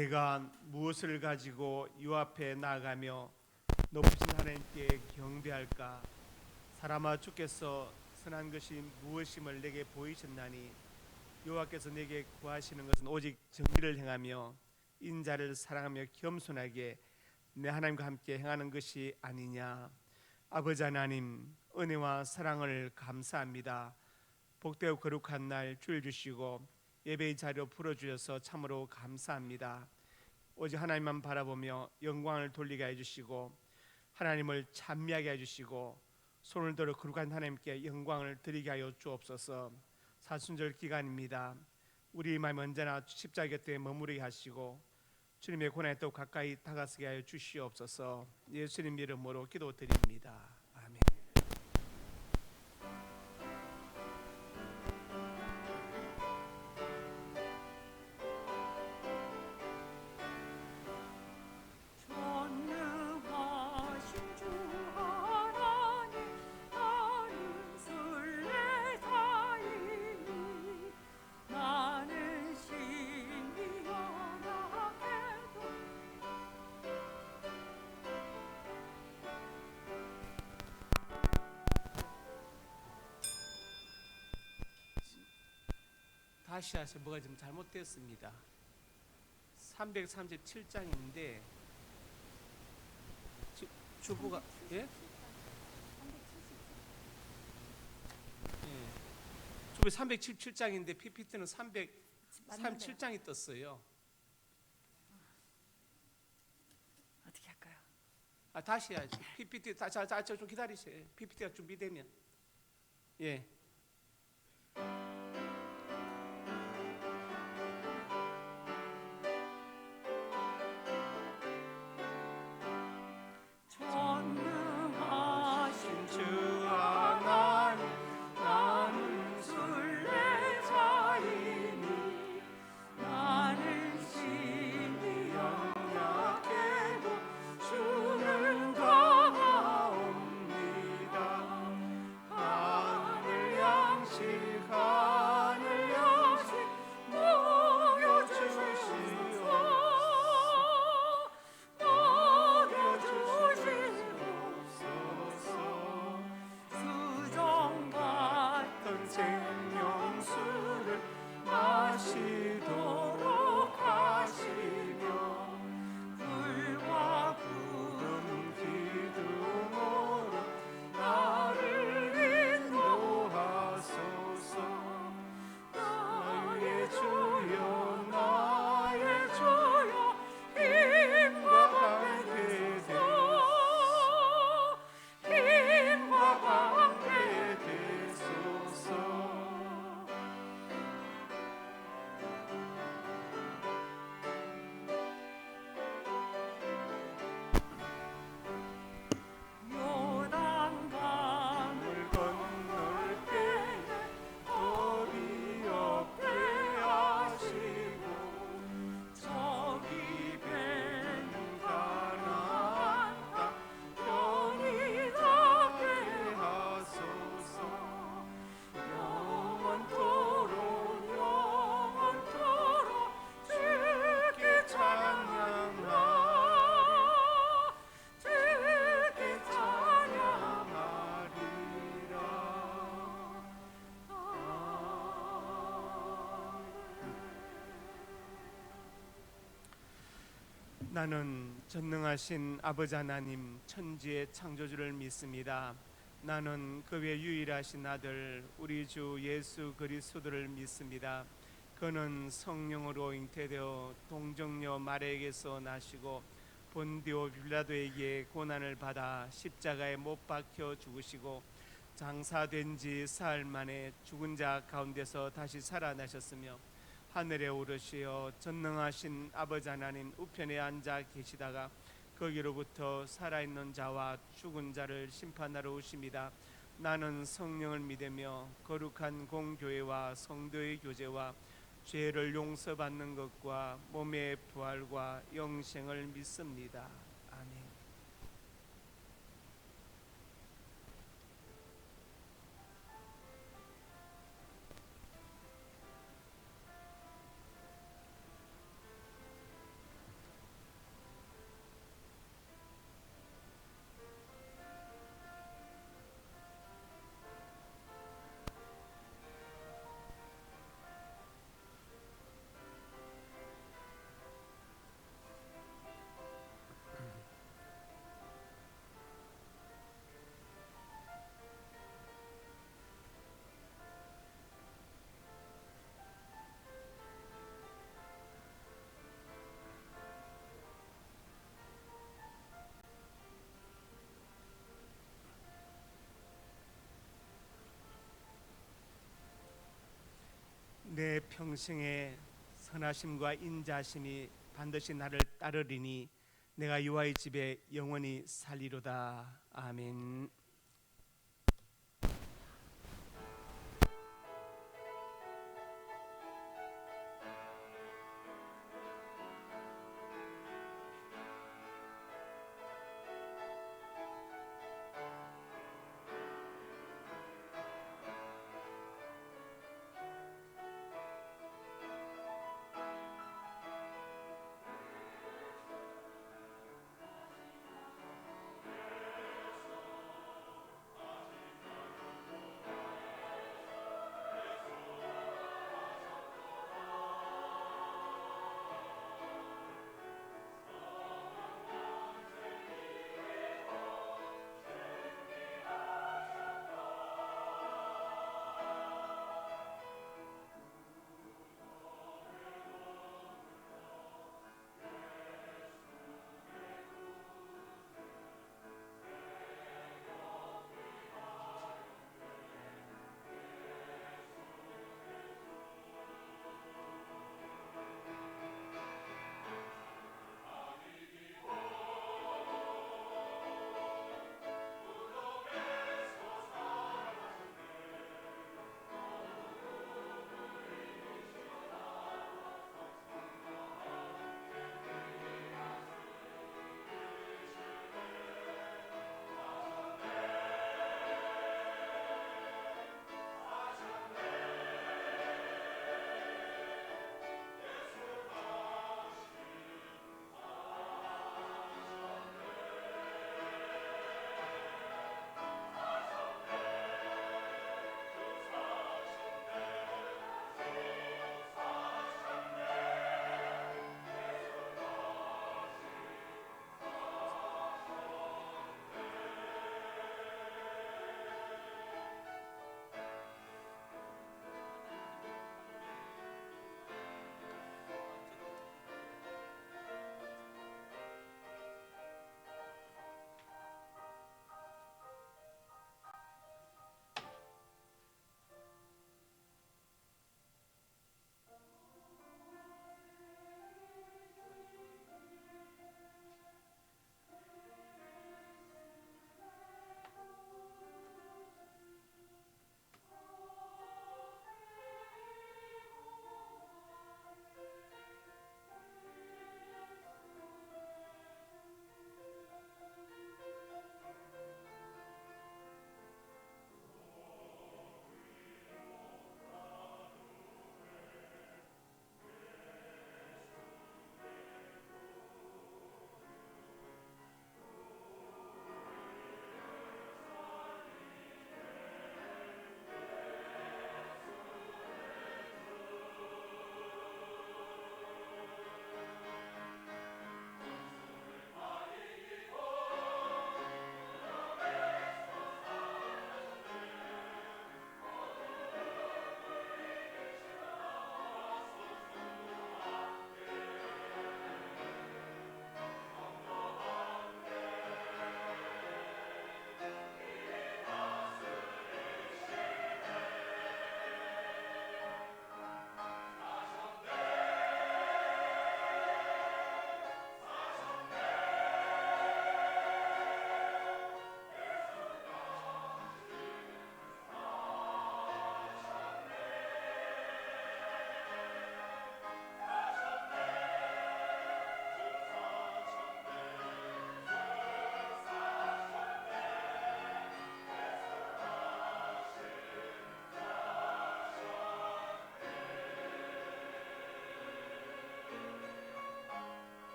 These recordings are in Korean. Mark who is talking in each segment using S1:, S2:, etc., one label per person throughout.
S1: 내가 무엇을 가지고 유 앞에 나아가며 높으신 하나님께 경배할까? 사람아, 주께서 선한 것이 무엇임을 내게 보이셨나니 여호와께서 내게 구하시는 것은 오직 정의를 행하며 인자를 사랑하며 겸손하게 내 하나님과 함께 행하는 것이 아니냐. 아버지 하나님, 은혜와 사랑을 감사합니다. 복되고 거룩한 날 주일 주시고 예배의 자리로 풀어주셔서 참으로 감사합니다. 오직 하나님만 바라보며 영광을 돌리게 해주시고 하나님을 찬미하게 해주시고 손을 들어 거룩한 하나님께 영광을 드리게 하여 주옵소서. 사순절 기간입니다. 우리 마음 언제나 십자가 곁에 머무르게 하시고 주님의 고난에 또 가까이 다가서게 하여 주시옵소서. 예수님 이름으로 기도드립니다. 아멘. 다시 하세요. 뭐가 좀 잘못됐습니다. 337장인데 주부가 예? 주부 377장인데 PPT는 337장이 떴어요.
S2: 어떻게 할까요?
S1: 다시 해야지. PPT 좀 기다리세요. PPT가 준비되면. 예.
S2: 전능하신
S1: 주 하나님, 나는
S2: 순례자이니 나는 심히 연약해도 주는 강하옵니다. 하늘 양식 먹여주시옵소서. 수정 같은 생명수를 마시도록 하시며 불과 구름 기둥으로 나를 인도하소서. 나의 주여, 나의 주여, 힘과 함께 되소서. 요단강을 건널 때에 겁이 없게 하시고 저기 뱀 가나안 땅 편히 닿게 하소서. 영원토록 주께 찬양하리라. 주께 찬양하리라.
S1: 나는 전능하신 아버지 하나님, 천지의 창조주를 믿습니다. 나는 그 외 유일하신 아들 우리 주 예수 그리스도를 믿습니다. 그는 성령으로 잉태되어 동정녀 마리아에게서 나시고 본디오 빌라도에게 고난을 받아 십자가에 못 박혀 죽으시고 장사된 지 사흘 만에 죽은 자 가운데서 다시 살아나셨으며 하늘에 오르시어 전능하신 아버지 하나님 우편에 앉아 계시다가 거기로부터 살아있는 자와 죽은 자를 심판하러 오십니다. 나는 성령을 믿으며 거룩한 공교회와 성도의 교제와 죄를 용서받는 것과 몸의 부활과 영생을 믿습니다. 아멘. 평생의 선하심과 인자심이 반드시 나를 따르리니 내가 여호와의 집에 영원히 살리로다. 아멘.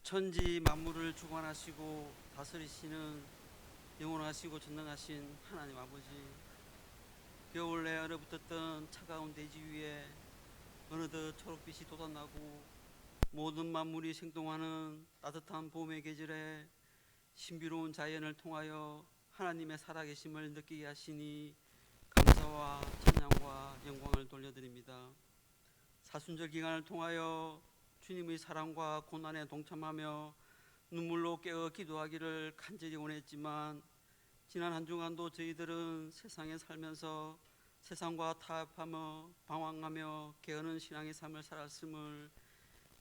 S3: 천지 만물을 주관하시고 다스리시는 영원하시고 전능하신 하나님 아버지, 겨울에 얼어붙었던 차가운 대지 위에 어느덧 초록빛이 돋아나고 모든 만물이 생동하는 따뜻한 봄의 계절에 신비로운 자연을 통하여 하나님의 살아계심을 느끼게 하시니 감사와 찬양과 영광을 돌려드립니다. 사순절 기간을 통하여 주님의 사랑과 고난에 동참하며 눈물로 깨어 기도하기를 간절히 원했지만 지난 한 주간도 저희들은 세상에 살면서 세상과 타협하며 방황하며 게으른 신앙의 삶을 살았음을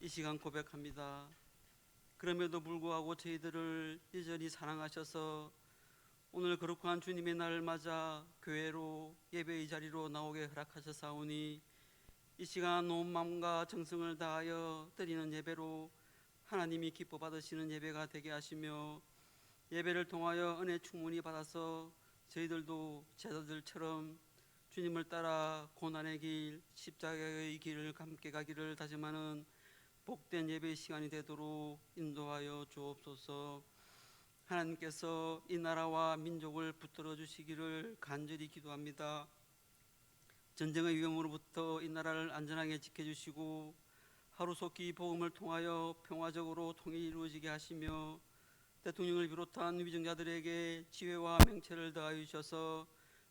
S3: 이 시간 고백합니다. 그럼에도 불구하고 저희들을 여전히 사랑하셔서 오늘 거룩한 주님의 날을 맞아 교회로 예배의 자리로 나오게 허락하셨사오니 이 시간 온 마음과 정성을 다하여 드리는 예배로 하나님이 기뻐 받으시는 예배가 되게 하시며 예배를 통하여 은혜 충만히 받아서 저희들도 제자들처럼 주님을 따라 고난의 길, 십자가의 길을 함께 가기를 다짐하는 복된 예배 시간이 되도록 인도하여 주옵소서. 하나님께서 이 나라와 민족을 붙들어 주시기를 간절히 기도합니다. 전쟁의 위험으로부터 이 나라를 안전하게 지켜주시고 하루속히 복음을 통하여 평화적으로 통일이 이루어지게 하시며 대통령을 비롯한 위정자들에게 지혜와 명철을 더하여 주셔서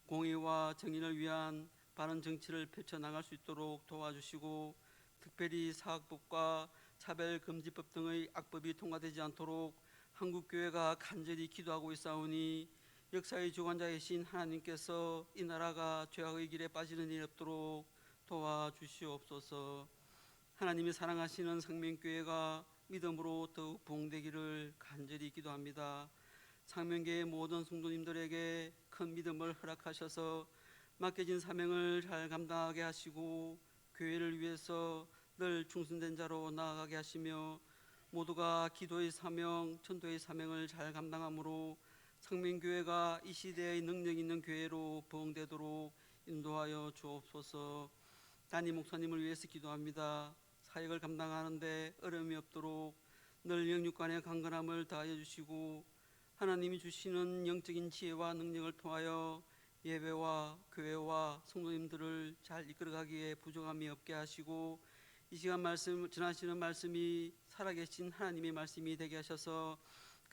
S3: 공의와 정의를 위한 바른 정치를 펼쳐나갈 수 있도록 도와주시고 특별히 사학법과 차별금지법 등의 악법이 통과되지 않도록 한국교회가 간절히 기도하고 있사오니 역사의 주관자이신 하나님께서 이 나라가 죄악의 길에 빠지는 일이 없도록 도와주시옵소서. 하나님이 사랑하시는 생명교회가 믿음으로 더욱 부흥되기를 간절히 기도합니다. 생명교회 모든 성도님들에게 큰 믿음을 허락하셔서 맡겨진 사명을 잘 감당하게 하시고 교회를 위해서 늘 충성된 자로 나아가게 하시며 모두가 기도의 사명, 전도의 사명을 잘 감당함으로 생명교회가 이 시대의 능력 있는 교회로 부흥되도록 인도하여 주옵소서. 담임 목사님을 위해서 기도합니다. 사역을 감당하는데 어려움이 없도록 늘 영육간의 강건함을 다하여 주시고 하나님이 주시는 영적인 지혜와 능력을 통하여 예배와 교회와 성도님들을 잘 이끌어가기에 부족함이 없게 하시고 이 시간 말씀 전하시는 말씀이 살아계신 하나님의 말씀이 되게 하셔서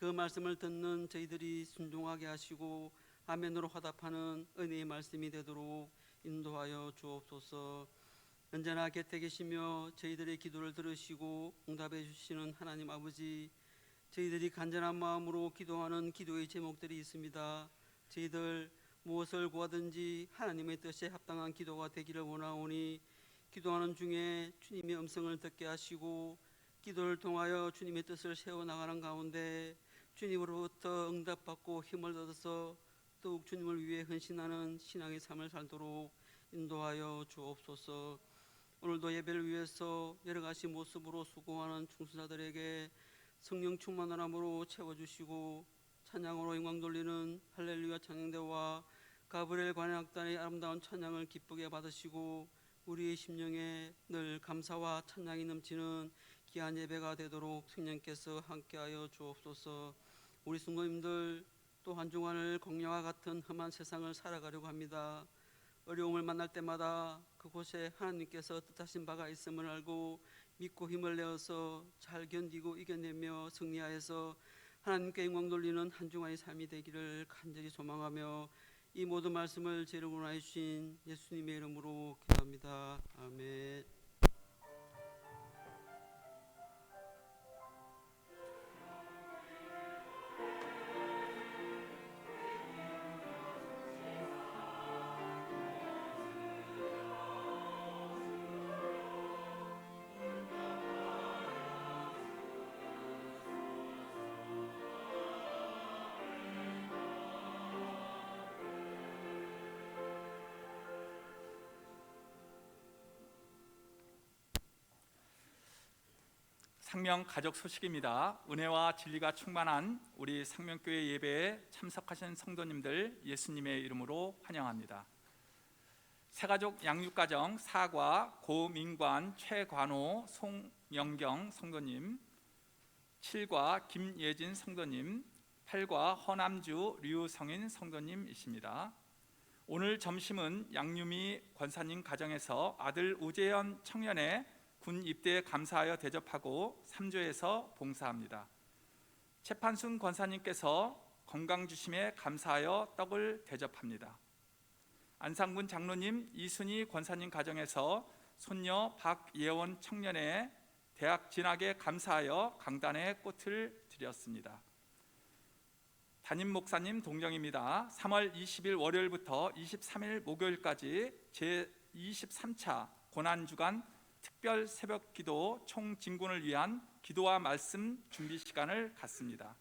S3: 그 말씀을 듣는 저희들이 순종하게 하시고 아멘으로 화답하는 은혜의 말씀이 되도록 인도하여 주옵소서. 언제나 곁에 계시며 저희들의 기도를 들으시고 응답해 주시는 하나님 아버지, 저희들이 간절한 마음으로 기도하는 기도의 제목들이 있습니다. 저희들 무엇을 구하든지 하나님의 뜻에 합당한 기도가 되기를 원하오니 기도하는 중에 주님의 음성을 듣게 하시고 기도를 통하여 주님의 뜻을 세워나가는 가운데 주님으로부터 응답받고 힘을 얻어서 더욱 주님을 위해 헌신하는 신앙의 삶을 살도록 인도하여 주옵소서. 오늘도 예배를 위해서 여러 가지 모습으로 수고하는 충성자들에게 성령 충만함으로 채워주시고 찬양으로 영광 돌리는 할렐루야 찬양대와 가브리엘 관현악단의 아름다운 찬양을 기쁘게 받으시고 우리의 심령에 늘 감사와 찬양이 넘치는 귀한 예배가 되도록 성령께서 함께하여 주옵소서. 우리 성도님들 또 한 주간을 공야와 같은 험한 세상을 살아가려고 합니다. 어려움을 만날 때마다 그곳에 하나님께서 뜻하신 바가 있음을 알고 믿고 힘을 내어서 잘 견디고 이겨내며 승리하여서 하나님께 영광 돌리는 한 주간의 삶이 되기를 간절히 소망하며 이 모든 말씀을 제 이름으로 하여 주신 예수님의 이름으로 기도합니다. 아멘.
S2: 생명 가족 소식입니다. 은혜와 진리가 충만한 우리 생명교회 예배에 참석하신 성도님들 예수님의 이름으로 환영합니다. 새가족 양육가정 사과 고민관 최관호 송영경 성도님, 7과 김예진 성도님, 8과 허남주 류성인 성도님이십니다. 오늘 점심은 양유미 권사님 가정에서 아들 우재현 청년의 군 입대에 감사하여 대접하고 3조에서 봉사합니다. 최판순 권사님께서 건강 주심에 감사하여 떡을 대접합니다. 안상군 장로님 이순희 권사님 가정에서 손녀 박예원 청년의 대학 진학에 감사하여 강단에 꽃을 드렸습니다. 담임 목사님 동정입니다. 3월 20일 월요일부터 23일 목요일까지 제23차 고난주간 특별 새벽 기도 총진군을 위한 기도와 말씀 준비 시간을 갖습니다.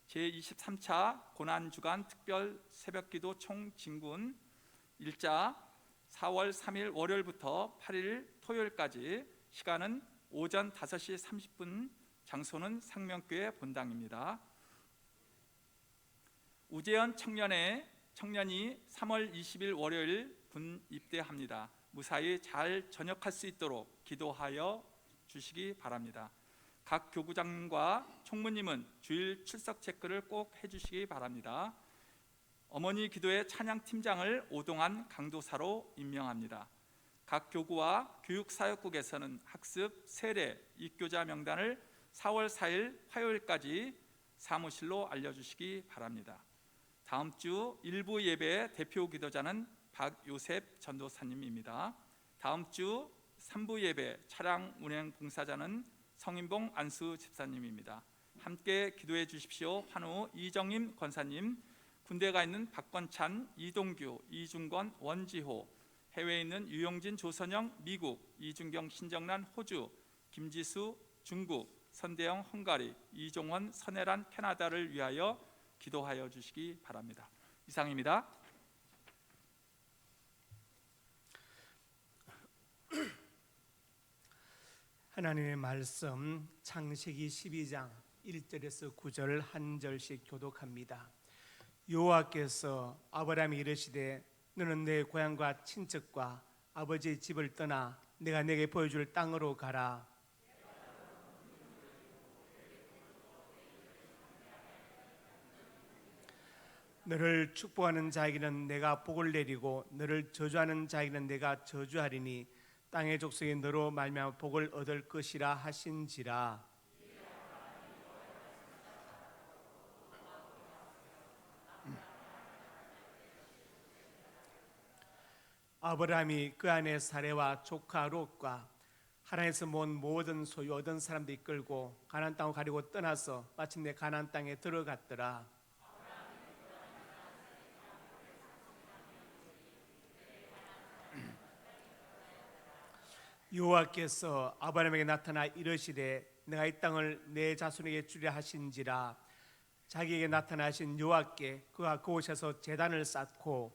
S2: 제23차 고난주간 특별 새벽 기도 총진군 일자 4월 3일 월요일부터 8일 토요일까지 시간은 오전 5시 30분, 장소는 상명교회 본당입니다. 우재현 청년이 3월 20일 월요일 군 입대합니다. 무사히 잘 전역할 수 있도록 기도하여 주시기 바랍니다. 각 교구장과 총무님은 주일 출석 체크를 꼭 해주시기 바랍니다. 어머니 기도회 찬양팀장을 오동환 강도사로 임명합니다. 각 교구와 교육사역국에서는 학습, 세례, 입교자 명단을 4월 4일 화요일까지 사무실로 알려주시기 바랍니다. 다음 주 일부 예배 대표 기도자는 박요셉 전도사님입니다. 다음 주 3부 예배 차량 운행 봉사자는 성인봉 안수 집사님입니다. 함께 기도해 주십시오. 환우 이정임 권사님, 군대 가 있는 박건찬, 이동규, 이중권, 원지호, 해외에 있는 유용진, 조선영, 미국, 이준경, 신정란, 호주, 김지수, 중국, 선대영, 헝가리, 이종원, 선혜란, 캐나다를 위하여 기도하여 주시기 바랍니다. 이상입니다.
S1: 하나님의 말씀 창세기 12장 1절에서 9절 한 절씩 교독합니다. 여호와께서 아브라함이 이르시되 너는 내 고향과 친척과 아버지의 집을 떠나 내가 내게 보여줄 땅으로 가라. 너를 축복하는 자에게는 내가 복을 내리고 너를 저주하는 자에게는 내가 저주하리니 땅의 족속이 너로 말미암아 복을 얻을 것이라 하신지라. 아브라함이 그 안에 사레와 조카 롯과 하나님께서 모은 모든 소유 얻은 사람들 이끌고 가나안 땅을 가리고 떠나서 마침내 가나안 땅에 들어갔더라. 여호와께서 아브라함에게 나타나 이르시되 내가 이 땅을 내 자손에게 주려 하신지라. 자기에게 나타나신 여호와께 그가 그곳에서 제단을 쌓고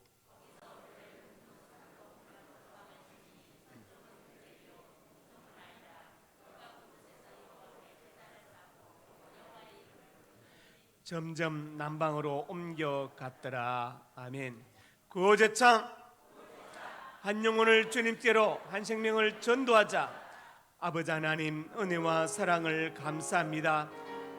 S1: 점점 남방으로 옮겨갔더라. 아멘. 구제창 한 영혼을 주님께로, 한 생명을 전도하자. 아버지 하나님, 은혜와 사랑을 감사합니다.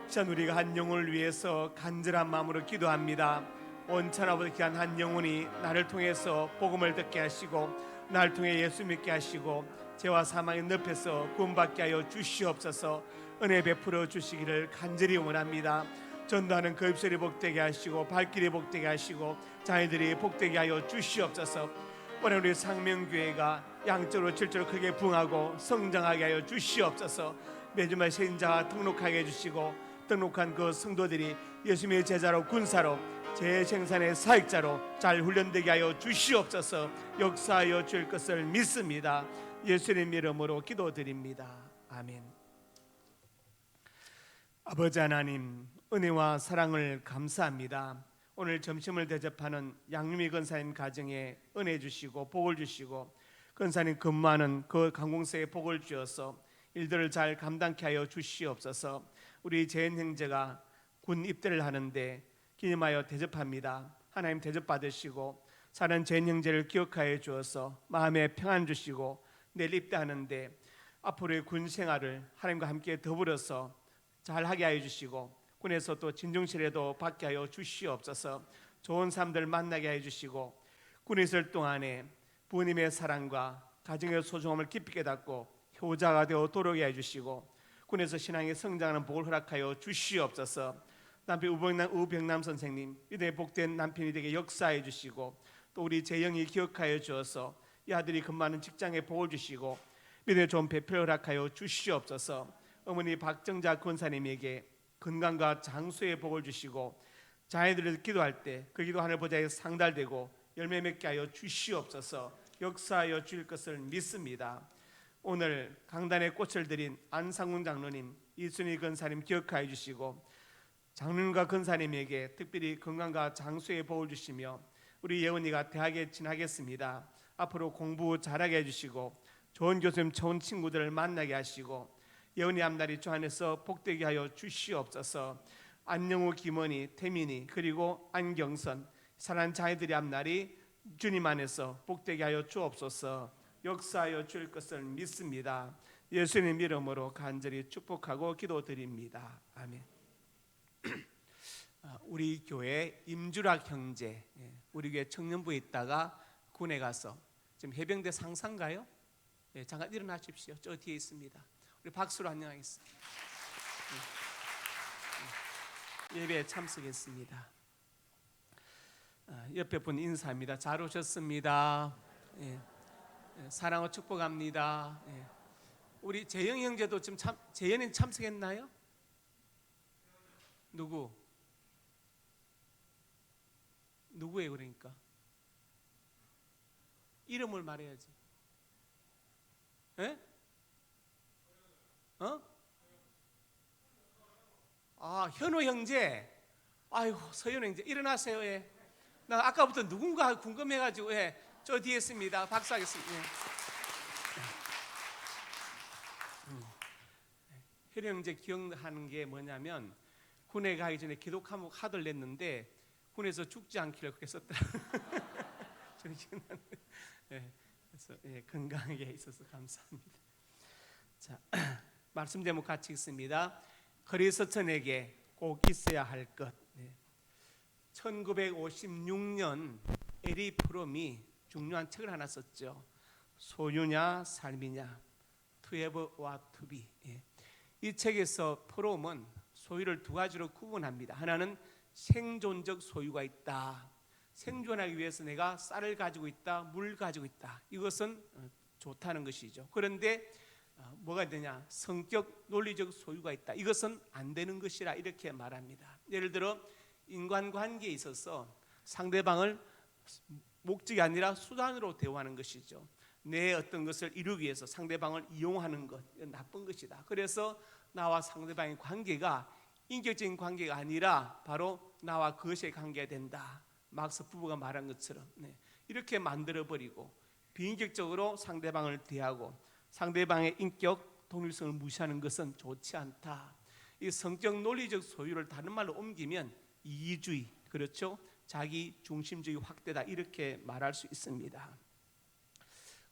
S1: 전 우리가 한 영혼을 위해서 간절한 마음으로 기도합니다. 온천하보다 귀한 한 영혼이 나를 통해서 복음을 듣게 하시고 나를 통해 예수 믿게 하시고 죄와 사망의 늪에서 구원받게 하여 주시옵소서. 은혜 베풀어 주시기를 간절히 원합니다. 전도하는 그 입술이 복되게 하시고 발길이 복되게 하시고 자녀들이 복되게 하여 주시옵소서. 오늘 우리 상명교회가 양적으로 질적으로 크게 부흥하고 성장하게 하여 주시옵소서. 매주마다 신자가 등록하게 해주시고 등록한 그 성도들이 예수님의 제자로 군사로 재생산의 사역자로 잘 훈련되게 하여 주시옵소서. 역사하여 줄 것을 믿습니다. 예수님 이름으로 기도드립니다. 아멘. 아버지 하나님, 은혜와 사랑을 감사합니다. 오늘 점심을 대접하는 양유미 권사님 가정에 은혜 주시고 복을 주시고 권사님 근무하는 그 관공서에 복을 주어서 일들을 잘 감당케 하여 주시옵소서. 우리 재현 형제가 군 입대를 하는데 기념하여 대접합니다. 하나님 대접 받으시고 사는 재현 형제를 기억하여 주어서 마음에 평안 주시고 내일 입대하는데 앞으로의 군 생활을 하나님과 함께 더불어서 잘하게 하여 주시고 군에서 또 진정실에도 받게 하여 주시옵소서. 좋은 사람들 만나게 하여 주시고 군에 있을 동안에 부모님의 사랑과 가정의 소중함을 깊이 깨닫고 효자가 되어 돌아오게 해주시고 군에서 신앙의 성장하는 복을 허락하여 주시옵소서. 남편 우병남 선생님 이들의 복된 남편이 되게 역사해 주시고 또 우리 재영이 기억하여 주어서 이 아들이 근무하는 직장에 복을 주시고 믿음의 좋은 배필 허락하여 주시옵소서. 어머니 박정자 권사님에게 건강과 장수의 복을 주시고 자녀들을 기도할 때 그 기도 하늘 보좌에 상달되고 열매 맺게 하여 주시옵소서. 역사하여 주실 것을 믿습니다. 오늘 강단에 꽃을 드린 안상훈 장로님, 이순희 권사님 기억하여 주시고 장로님과 권사님에게 특별히 건강과 장수의 복을 주시며 우리 예원이가 대학에 진학했습니다. 앞으로 공부 잘하게 해주시고 좋은 교수님, 좋은 친구들을 만나게 하시고 예원이 앞날이 주 안에서 복되게 하여 주시옵소서. 안영우, 김원희, 태민이 그리고 안경선 사랑하는 자녀들이 앞날이 주님 안에서 복되게 하여 주옵소서. 역사하여 줄 것을 믿습니다. 예수님 이름으로 간절히 축복하고 기도드립니다. 아멘. 우리 교회 임주락 형제, 우리 교회 청년부에 있다가 군에 가서 지금 해병대 상사인가요? 잠깐 일어나십시오. 저 뒤에 있습니다. 우리 박수로 안녕하겠습니다. 예배에 참석했습니다. 옆에 분 인사합니다. 잘 오셨습니다. 사랑과 축복합니다. 우리 재영 형제도 지금 재현이 참석했나요? 누구예요? 그러니까 이름을 말해야지. 현호 형제. 아이고, 서현호 형제 일어나세요. 나 아까부터 누군가 궁금해가지고 저 뒤에 있습니다. 박수하겠습니다. 현호 형제 기억하는 게 뭐냐면 군에 가기 전에 기도 과목 하들 냈는데 군에서 죽지 않기를 그렇게 썼더라. 그래서 건강하게 있어서 감사합니다. 자, 말씀 제목 같이 읽습니다. 그리스도인에게 꼭 있어야 할 것. 1956년 에리 프롬이 중요한 책을 하나 썼죠. 소유냐 삶이냐, To have or to be. 이 책에서 프롬은 소유를 두 가지로 구분합니다. 하나는 생존적 소유가 있다. 생존하기 위해서 내가 쌀을 가지고 있다, 물 가지고 있다. 이것은 좋다는 것이죠. 그런데 뭐가 되냐? 성격, 논리적 소유가 있다. 이것은 안 되는 것이라 이렇게 말합니다. 예를 들어 인간관계에 있어서 상대방을 목적이 아니라 수단으로 대우하는 것이죠. 내 어떤 것을 이루기 위해서 상대방을 이용하는 것, 이건 나쁜 것이다. 그래서 나와 상대방의 관계가 인격적인 관계가 아니라 바로 나와 그것의 관계가 된다. 막스 부부가 말한 것처럼 이렇게 만들어버리고 비인격적으로 상대방을 대하고 상대방의 인격, 독립성을 무시하는 것은 좋지 않다. 이 성격 논리적 소유를 다른 말로 옮기면 이기주의, 그렇죠? 자기 중심주의 확대다 이렇게 말할 수 있습니다.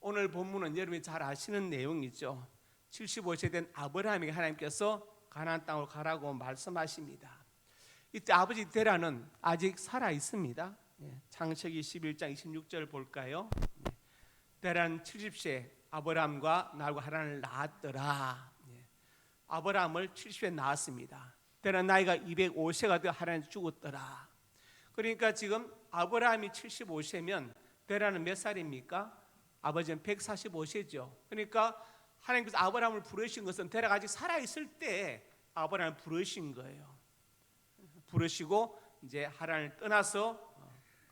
S1: 오늘 본문은 여러분이 잘 아시는 내용이죠. 75세 된 아브라함에게 하나님께서 가나안 땅으로 가라고 말씀하십니다. 이때 아버지 데라는 아직 살아 있습니다. 창세기 11장 26절 볼까요? 데라는 70세 아브라함과 나하고 하란을 낳았더라. 아브라함을 70세 낳았습니다. 데라 나이가 205세가 되어 하란에 죽었더라. 그러니까 지금 아브라함이 75세면 데라는 몇 살입니까? 아버지는 145세죠. 그러니까 하나님께서 아브라함을 부르신 것은 데라가 아직 살아있을 때 아브라함을 부르신 거예요. 부르시고 이제 하란을 떠나서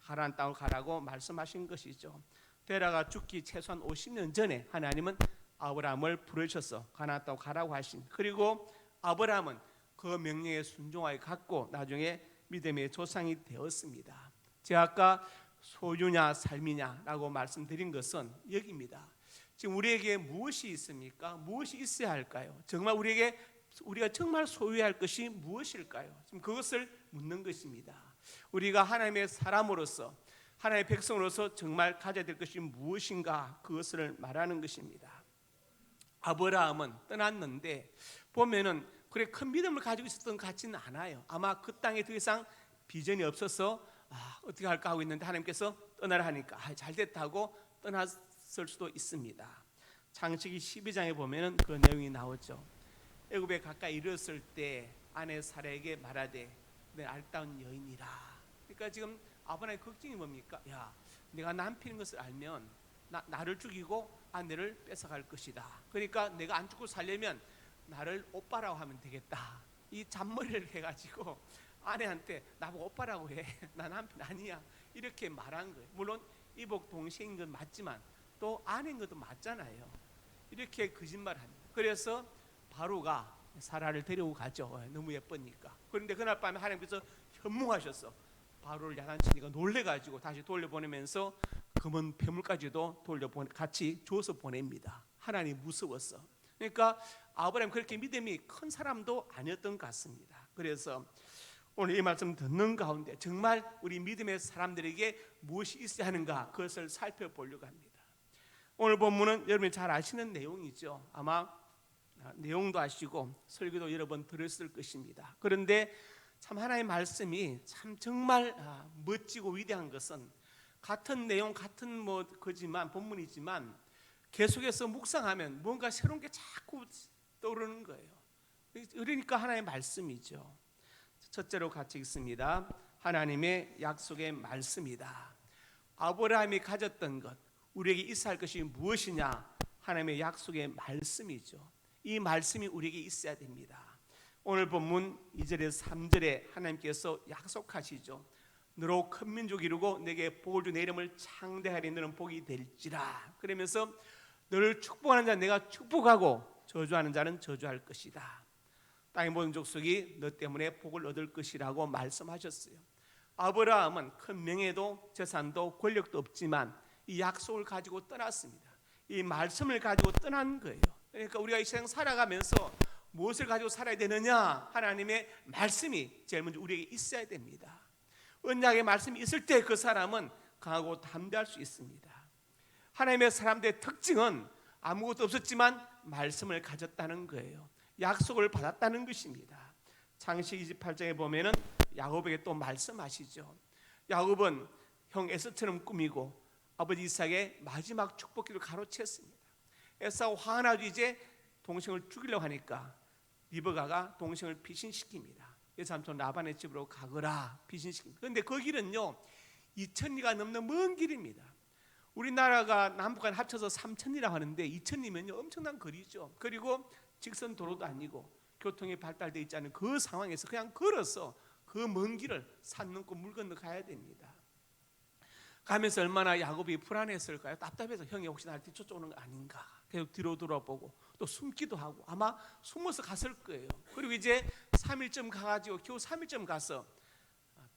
S1: 하란 땅으로 가라고 말씀하신 것이죠. 데라가 죽기 최소한 50년 전에 하나님은 아브라함을 부르셔서 가나안 땅으로 가라고 하신. 그리고 아브라함은 그 명령에 순종하여 갔고 나중에 믿음의 조상이 되었습니다. 제가 아까 소유냐 삶이냐라고 말씀드린 것은 여기입니다. 지금 우리에게 무엇이 있습니까? 무엇이 있어야 할까요? 정말 우리가 정말 소유해야 할 것이 무엇일까요? 지금 그것을 묻는 것입니다. 우리가 하나님의 사람으로서 하나님의 백성으로서 정말 가져야 될 것이 무엇인가 그것을 말하는 것입니다. 아브라함은 떠났는데 보면은 그래 큰 믿음을 가지고 있었던 것 같지는 않아요. 아마 그 땅에 더 이상 비전이 없어서 어떻게 할까 하고 있는데 하나님께서 떠나라 하니까 잘됐다 하고 떠났을 수도 있습니다. 창세기 12장에 보면은 그 내용이 나오죠. 애굽에 가까이 이르렀을 때 아내 사라에게 말하되 내 아름다운 여인이라. 그러니까 지금 아브라함의 걱정이 뭡니까? 야, 내가 남편인 것을 알면 나를 죽이고 아내를 뺏어갈 것이다. 그러니까 내가 안 죽고 살려면 나를 오빠라고 하면 되겠다. 이 잔머리를 해가지고 아내한테 나보고 오빠라고 해. 나 남편 아니야. 이렇게 말한 거예요. 물론 이복 동생인 건 맞지만 또 아내인 것도 맞잖아요. 이렇게 거짓말합니다. 그래서 바로가 사라를 데리고 가죠. 너무 예쁘니까. 그런데 그날 밤에 하나님께서 현몽하셨어. 바로를 야단치니까 놀래가지고 다시 돌려보내면서 금은 폐물까지도 같이 줘서 보냅니다. 하나님 무서웠어. 그러니까 아브라함 그렇게 믿음이 큰 사람도 아니었던 것 같습니다. 그래서 오늘 이 말씀 듣는 가운데 정말 우리 믿음의 사람들에게 무엇이 있어야 하는가 그것을 살펴보려고 합니다. 오늘 본문은 여러분이 잘 아시는 내용이죠. 아마 내용도 아시고 설교도 여러 번 들었을 것입니다. 그런데 참 하나님의 말씀이 참 정말 멋지고 위대한 것은 같은 내용 같은 거지만 본문이지만 계속해서 묵상하면 뭔가 새로운 게 자꾸 떠오르는 거예요. 그러니까 하나님의 말씀이죠. 첫째로 같이 읽습니다. 하나님의 약속의 말씀이다. 아브라함이 가졌던 것, 우리에게 있어야 할 것이 무엇이냐? 하나님의 약속의 말씀이죠. 이 말씀이 우리에게 있어야 됩니다. 오늘 본문 2절에서 3절에 하나님께서 약속하시죠. 너로 큰 민족이 이루고 내게 복을 주 내 이름을 창대하리. 너는 복이 될지라. 그러면서 너를 축복하는 자는 내가 축복하고 저주하는 자는 저주할 것이다. 땅의 모든 족속이 너 때문에 복을 얻을 것이라고 말씀하셨어요. 아브라함은 큰 명예도 재산도 권력도 없지만 이 약속을 가지고 떠났습니다. 이 말씀을 가지고 떠난 거예요. 그러니까 우리가 이 세상 살아가면서 무엇을 가지고 살아야 되느냐? 하나님의 말씀이 제일 먼저 우리에게 있어야 됩니다. 언약의 말씀이 있을 때 그 사람은 강하고 담대할 수 있습니다. 하나님의 사람들의 특징은 아무것도 없었지만 말씀을 가졌다는 거예요. 약속을 받았다는 것입니다. 창세기 28장에 보면은 야곱에게 또 말씀하시죠. 야곱은 형 에서처럼 꾸미고 아버지 이삭의 마지막 축복기를 가로챘습니다. 에사가 화나서 이제 동생을 죽이려고 하니까 리브가가 동생을 피신시킵니다. 삼촌 라반의 집으로 가거라 피신시킵니다. 그런데 그 길은요 2000리가 넘는 먼 길입니다. 우리나라가 남북한 합쳐서 3000리라고 하는데 2000리면요 엄청난 거리죠. 그리고 직선 도로도 아니고 교통이 발달되어 있지 않은 그 상황에서 그냥 걸어서 그 먼 길을 산 넘고 물 건너 가야 됩니다. 가면서 얼마나 야곱이 불안했을까요? 답답해서 형이 혹시 나를 뒤쫓아오는 거 아닌가 계속 뒤로 돌아보고 또 숨기도 하고 아마 숨어서 갔을 거예요. 그리고 이제 3일쯤 가가지고 겨우 3일쯤 가서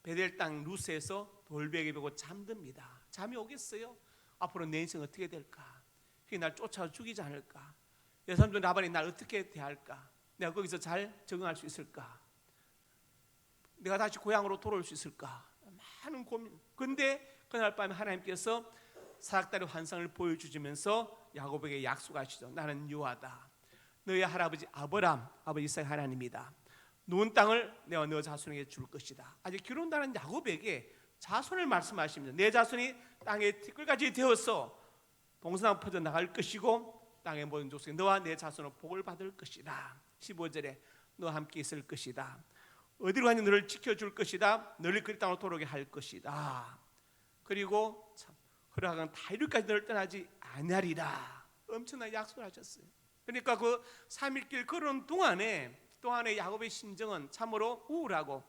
S1: 베델 땅 루스에서 돌베개 베고 잠듭니다. 잠이 오겠어요? 앞으로 내 인생 어떻게 될까? 형이 날 쫓아와 죽이지 않을까? 여삼촌 라반이 날 어떻게 대할까? 내가 거기서 잘 적응할 수 있을까? 내가 다시 고향으로 돌아올 수 있을까? 많은 고민. 근데 그날 밤에 하나님께서 사닥다리 환상을 보여주시면서 야곱에게 약속하시죠. 나는 여호와다. 너의 할아버지 아브람, 아버지 이삭의 하나님이다. 누운 땅을 내가 너 자손에게 줄 것이다. 아직 결혼도 안 한 야곱에게 자손을 말씀하십니다. 내 자손이 땅의 티끌같이 되어서 동서남 퍼져 나갈 것이고 땅의 모든 족속이 너와 내 자손은 복을 받을 것이다. 15절에 너와 함께 있을 것이다. 어디로 가니 너를 지켜줄 것이다. 너를 그 땅으로 돌아오게 할 것이다. 그리고 참 허락한 다이루까지 너를 떠나지 아니하리라. 엄청난 약속을 하셨어요. 그러니까 그 3일 길 걸은 동안에 야곱의 심정은 참으로 우울하고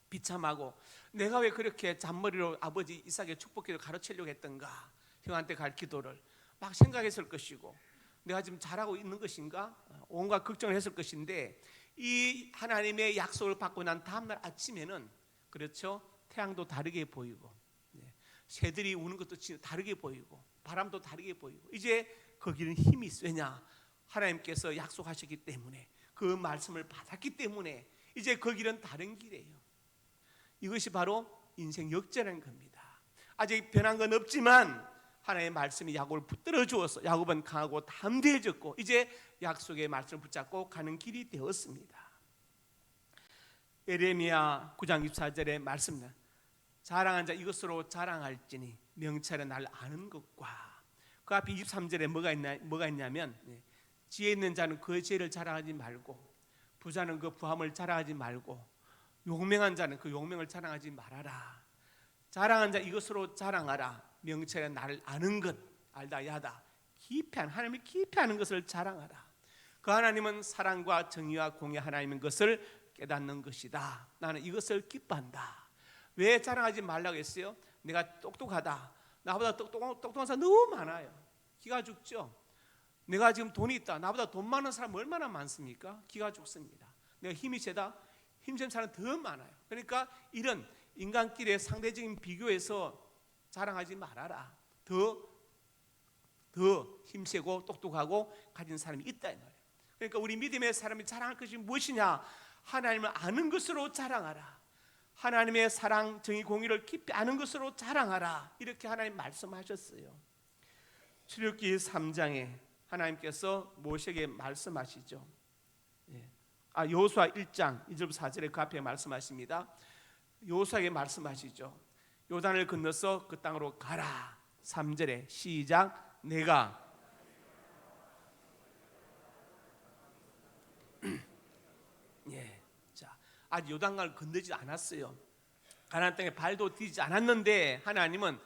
S1: 비참하고 내가 왜 그렇게 잔머리로 아버지 이삭의 축복기를 가르치려고 했던가, 형한테 갈 기도를 막 생각했을 것이고 내가 지금 잘하고 있는 것인가 온갖 걱정을 했을 것인데 이 하나님의 약속을 받고 난 다음날 아침에는 그렇죠 태양도 다르게 보이고 새들이 우는 것도 다르게 보이고 바람도 다르게 보이고 이제 거기는 힘이 있어. 왜냐? 하나님께서 약속하셨기 때문에 그 말씀을 받았기 때문에 이제 그 길은 다른 길이에요. 이것이 바로 인생 역전인 겁니다. 아직 변한 건 없지만 하나님의 말씀이 야곱을 붙들어 주어서 야곱은 강하고 담대해졌고 이제 약속의 말씀을 붙잡고 가는 길이 되었습니다. 예레미야 9장 24절의 말씀은 자랑한 자 이것으로 자랑할지니 명철에 날 아는 것과 그 앞에 23절에 뭐가 있냐면 지혜 있는 자는 그 지혜를 자랑하지 말고 부자는 그 부함을 자랑하지 말고 용맹한 자는 그 용맹을 자랑하지 말아라. 자랑한 자 이것으로 자랑하라. 명철에 나를 아는 것 알다 야다 기피한 하나님을 기피하는 것을 자랑하라. 그 하나님은 사랑과 정의와 공의 하나님인 것을 깨닫는 것이다. 나는 이것을 기뻐한다. 왜 자랑하지 말라고 했어요? 내가 똑똑하다. 나보다 똑똑한 사람 너무 많아요. 기가 죽죠. 내가 지금 돈이 있다. 나보다 돈 많은 사람 얼마나 많습니까? 기가 죽습니다. 내가 힘이 세다. 힘센 사람 더 많아요. 그러니까 이런 인간끼리의 상대적인 비교에서 자랑하지 말아라. 더 힘세고 똑똑하고 가진 사람이 있다 이 말이에요. 그러니까 우리 믿음의 사람이 자랑할 것이 무엇이냐? 하나님을 아는 것으로 자랑하라. 하나님의 사랑, 정의, 공의를 깊이 아는 것으로 자랑하라. 이렇게 하나님 말씀하셨어요. 출애굽기 3장에 하나님께서 모세에게 말씀하시죠. 여호수아 1장 2절부터 4절에 그 앞에 말씀하십니다. 여호수아에게 말씀하시죠. 요단을 건너서 그 땅으로 가라. 3절에 시작. 내가 자, 아직 요단강을 건너지 않았어요. 가나안 땅에 발도 디지 않았는데 하나님은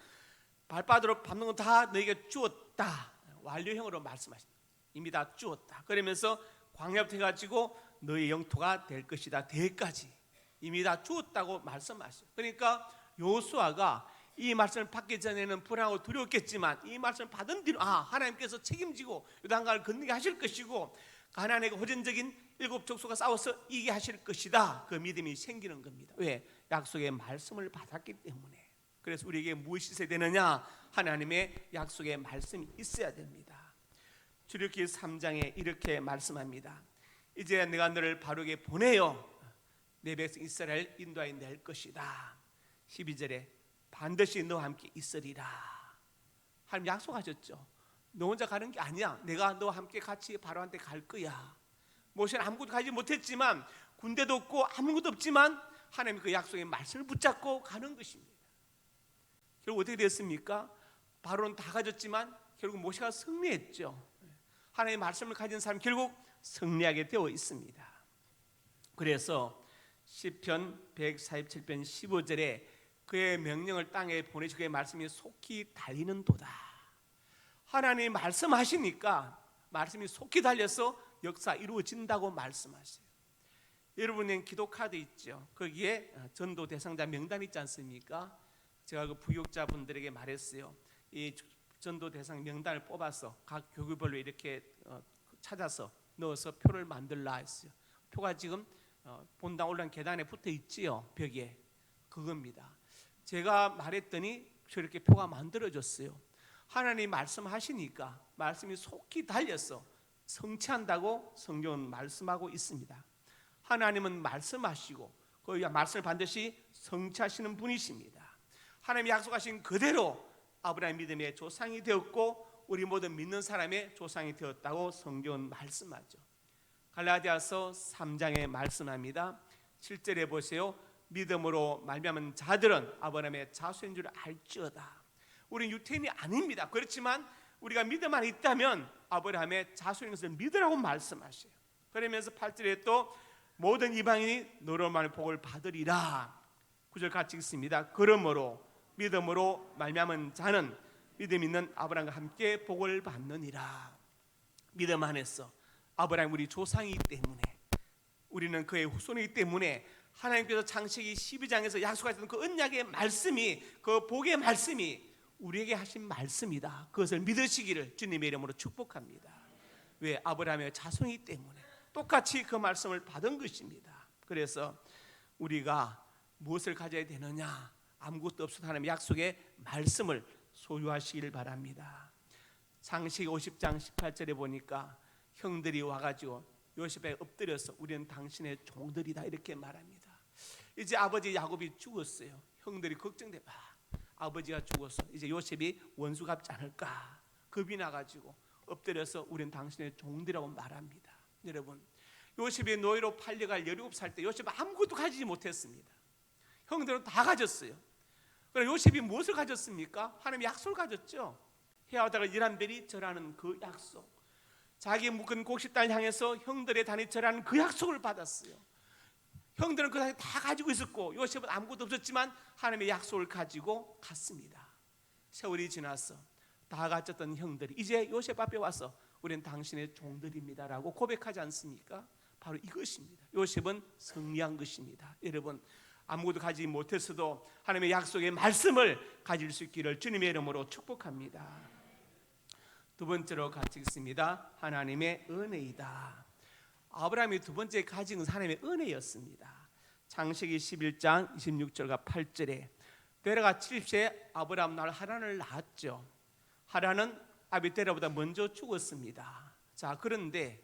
S1: 발바닥으로 밟는 건 다 너에게 주었다. 완료형으로 말씀하십니다. 이미 다 주었다. 그러면서 광야부터 해가지고 너의 영토가 될 것이다. 대까지 이미 다 주었다고 말씀하셔요. 그러니까 여호수아가 이 말씀을 받기 전에는 불안하고 두려웠겠지만 이 말씀을 받은 뒤로 하나님께서 책임지고 요단강을 건너게 하실 것이고 가나안의 호전적인 7 족속과 싸워서 이기게 하실 것이다. 그 믿음이 생기는 겁니다. 왜? 약속의 말씀을 받았기 때문에. 그래서 우리에게 무엇이 있어야 되느냐? 하나님의 약속의 말씀이 있어야 됩니다. 출애굽기 3장에 이렇게 말씀합니다. 이제 내가 너를 바르게 보내어 내 백성 이스라엘 인도하여 낼 것이다. 12절에 반드시 너와 함께 있으리라. 하나님 약속하셨죠. 너 혼자 가는 게 아니야. 내가 너와 함께 같이 바로한테 갈 거야. 모세는 아무것도 가지 못했지만 군대도 없고 아무것도 없지만 하나님이 그 약속의 말씀을 붙잡고 가는 것입니다. 결국 어떻게 됐습니까? 바로는 다 가졌지만 결국 모세가 승리했죠. 하나님의 말씀을 가진 사람 결국 승리하게 되어 있습니다. 그래서 시편 147편 15절에 그의 명령을 땅에 보내시고 그의 말씀이 속히 달리는 도다. 하나님이 말씀하시니까 말씀이 속히 달려서 역사 이루어진다고 말씀하세요. 여러분의 기도 카드 있죠. 거기에 전도 대상자 명단 있지 않습니까? 제가 그 부교육자분들에게 말했어요. 이 전도 대상 명단을 뽑아서 각 교구별로 이렇게 찾아서 넣어서 표를 만들라 했어요. 표가 지금 본당 올라간 계단에 붙어 있지요. 벽에. 그겁니다. 제가 말했더니 저렇게 표가 만들어졌어요. 하나님이 말씀하시니까 말씀이 속히 달려서 성취한다고 성경은 말씀하고 있습니다. 하나님은 말씀하시고 그 말씀을 반드시 성취하시는 분이십니다. 하나님이 약속하신 그대로 아브라함 믿음의 조상이 되었고 우리 모든 믿는 사람의 조상이 되었다고 성경은 말씀하죠. 갈라디아서 3장에 말씀합니다. 7절에 보세요. 믿음으로 말미암은 자들은 아브라함의 자손인 줄 알지어다. 우리는 유태인이 아닙니다. 그렇지만 우리가 믿음 안에 있다면 아브라함의 자손인 것을 믿으라고 말씀하셔요. 그러면서 8절에 또 모든 이방인이 너로 말미암아 복을 받으리라. 9절 같이 읽습니다. 그러므로 믿음으로 말미암은 자는 믿음 있는 아브라함과 함께 복을 받느니라. 믿음 안에서 아브라함 우리 조상이기 때문에 우리는 그의 후손이기 때문에 하나님께서 창세기 12장에서 약속하셨던 그 언약의 말씀이 그 복의 말씀이 우리에게 하신 말씀이다. 그것을 믿으시기를 주님의 이름으로 축복합니다. 왜? 아브라함의 자손이기 때문에 똑같이 그 말씀을 받은 것입니다. 그래서 우리가 무엇을 가져야 되느냐? 아무것도 없어도 하나님의 약속의 말씀을 소유하시길 바랍니다. 창세기 50장 18절에 보니까 형들이 와가지고 요셉에 엎드려서 우리는 당신의 종들이다 이렇게 말합니다. 이제 아버지 야곱이 죽었어요. 형들이 걱정돼 봐. 아버지가 죽어서 이제 요셉이 원수 갚지 않을까 겁이 나가지고 엎드려서 우리는 당신의 종들이라고 말합니다. 여러분, 요셉이 노예로 팔려갈 17살 때 요셉은 아무것도 가지지 못했습니다. 형들은 다 가졌어요. 그럼 요셉이 무엇을 가졌습니까? 하나님의 약속을 가졌죠. 해하다가 11별이 절하는 그 약속, 자기 묶은 곡식단을 향해서 형들의 단이 절하는 그 약속을 받았어요. 형들은 그 당시 다 가지고 있었고 요셉은 아무것도 없었지만 하나님의 약속을 가지고 갔습니다. 세월이 지나서 다 가졌던 형들이 이제 요셉 앞에 와서 우리는 당신의 종들입니다라고 고백하지 않습니까? 바로 이것입니다. 요셉은 승리한 것입니다. 여러분, 아무것도 가지지 못했어도 하나님의 약속의 말씀을 가질 수 있기를 주님의 이름으로 축복합니다. 두 번째로 같이 읽습니다. 하나님의 은혜이다. 아브라함이 두 번째 가진 것은 하나님의 은혜였습니다. 창세기 11장 26절과 8절에 데라가 70세에 아브라함 날 하란을 낳았죠. 하란은 아비 데라보다 먼저 죽었습니다. 자, 그런데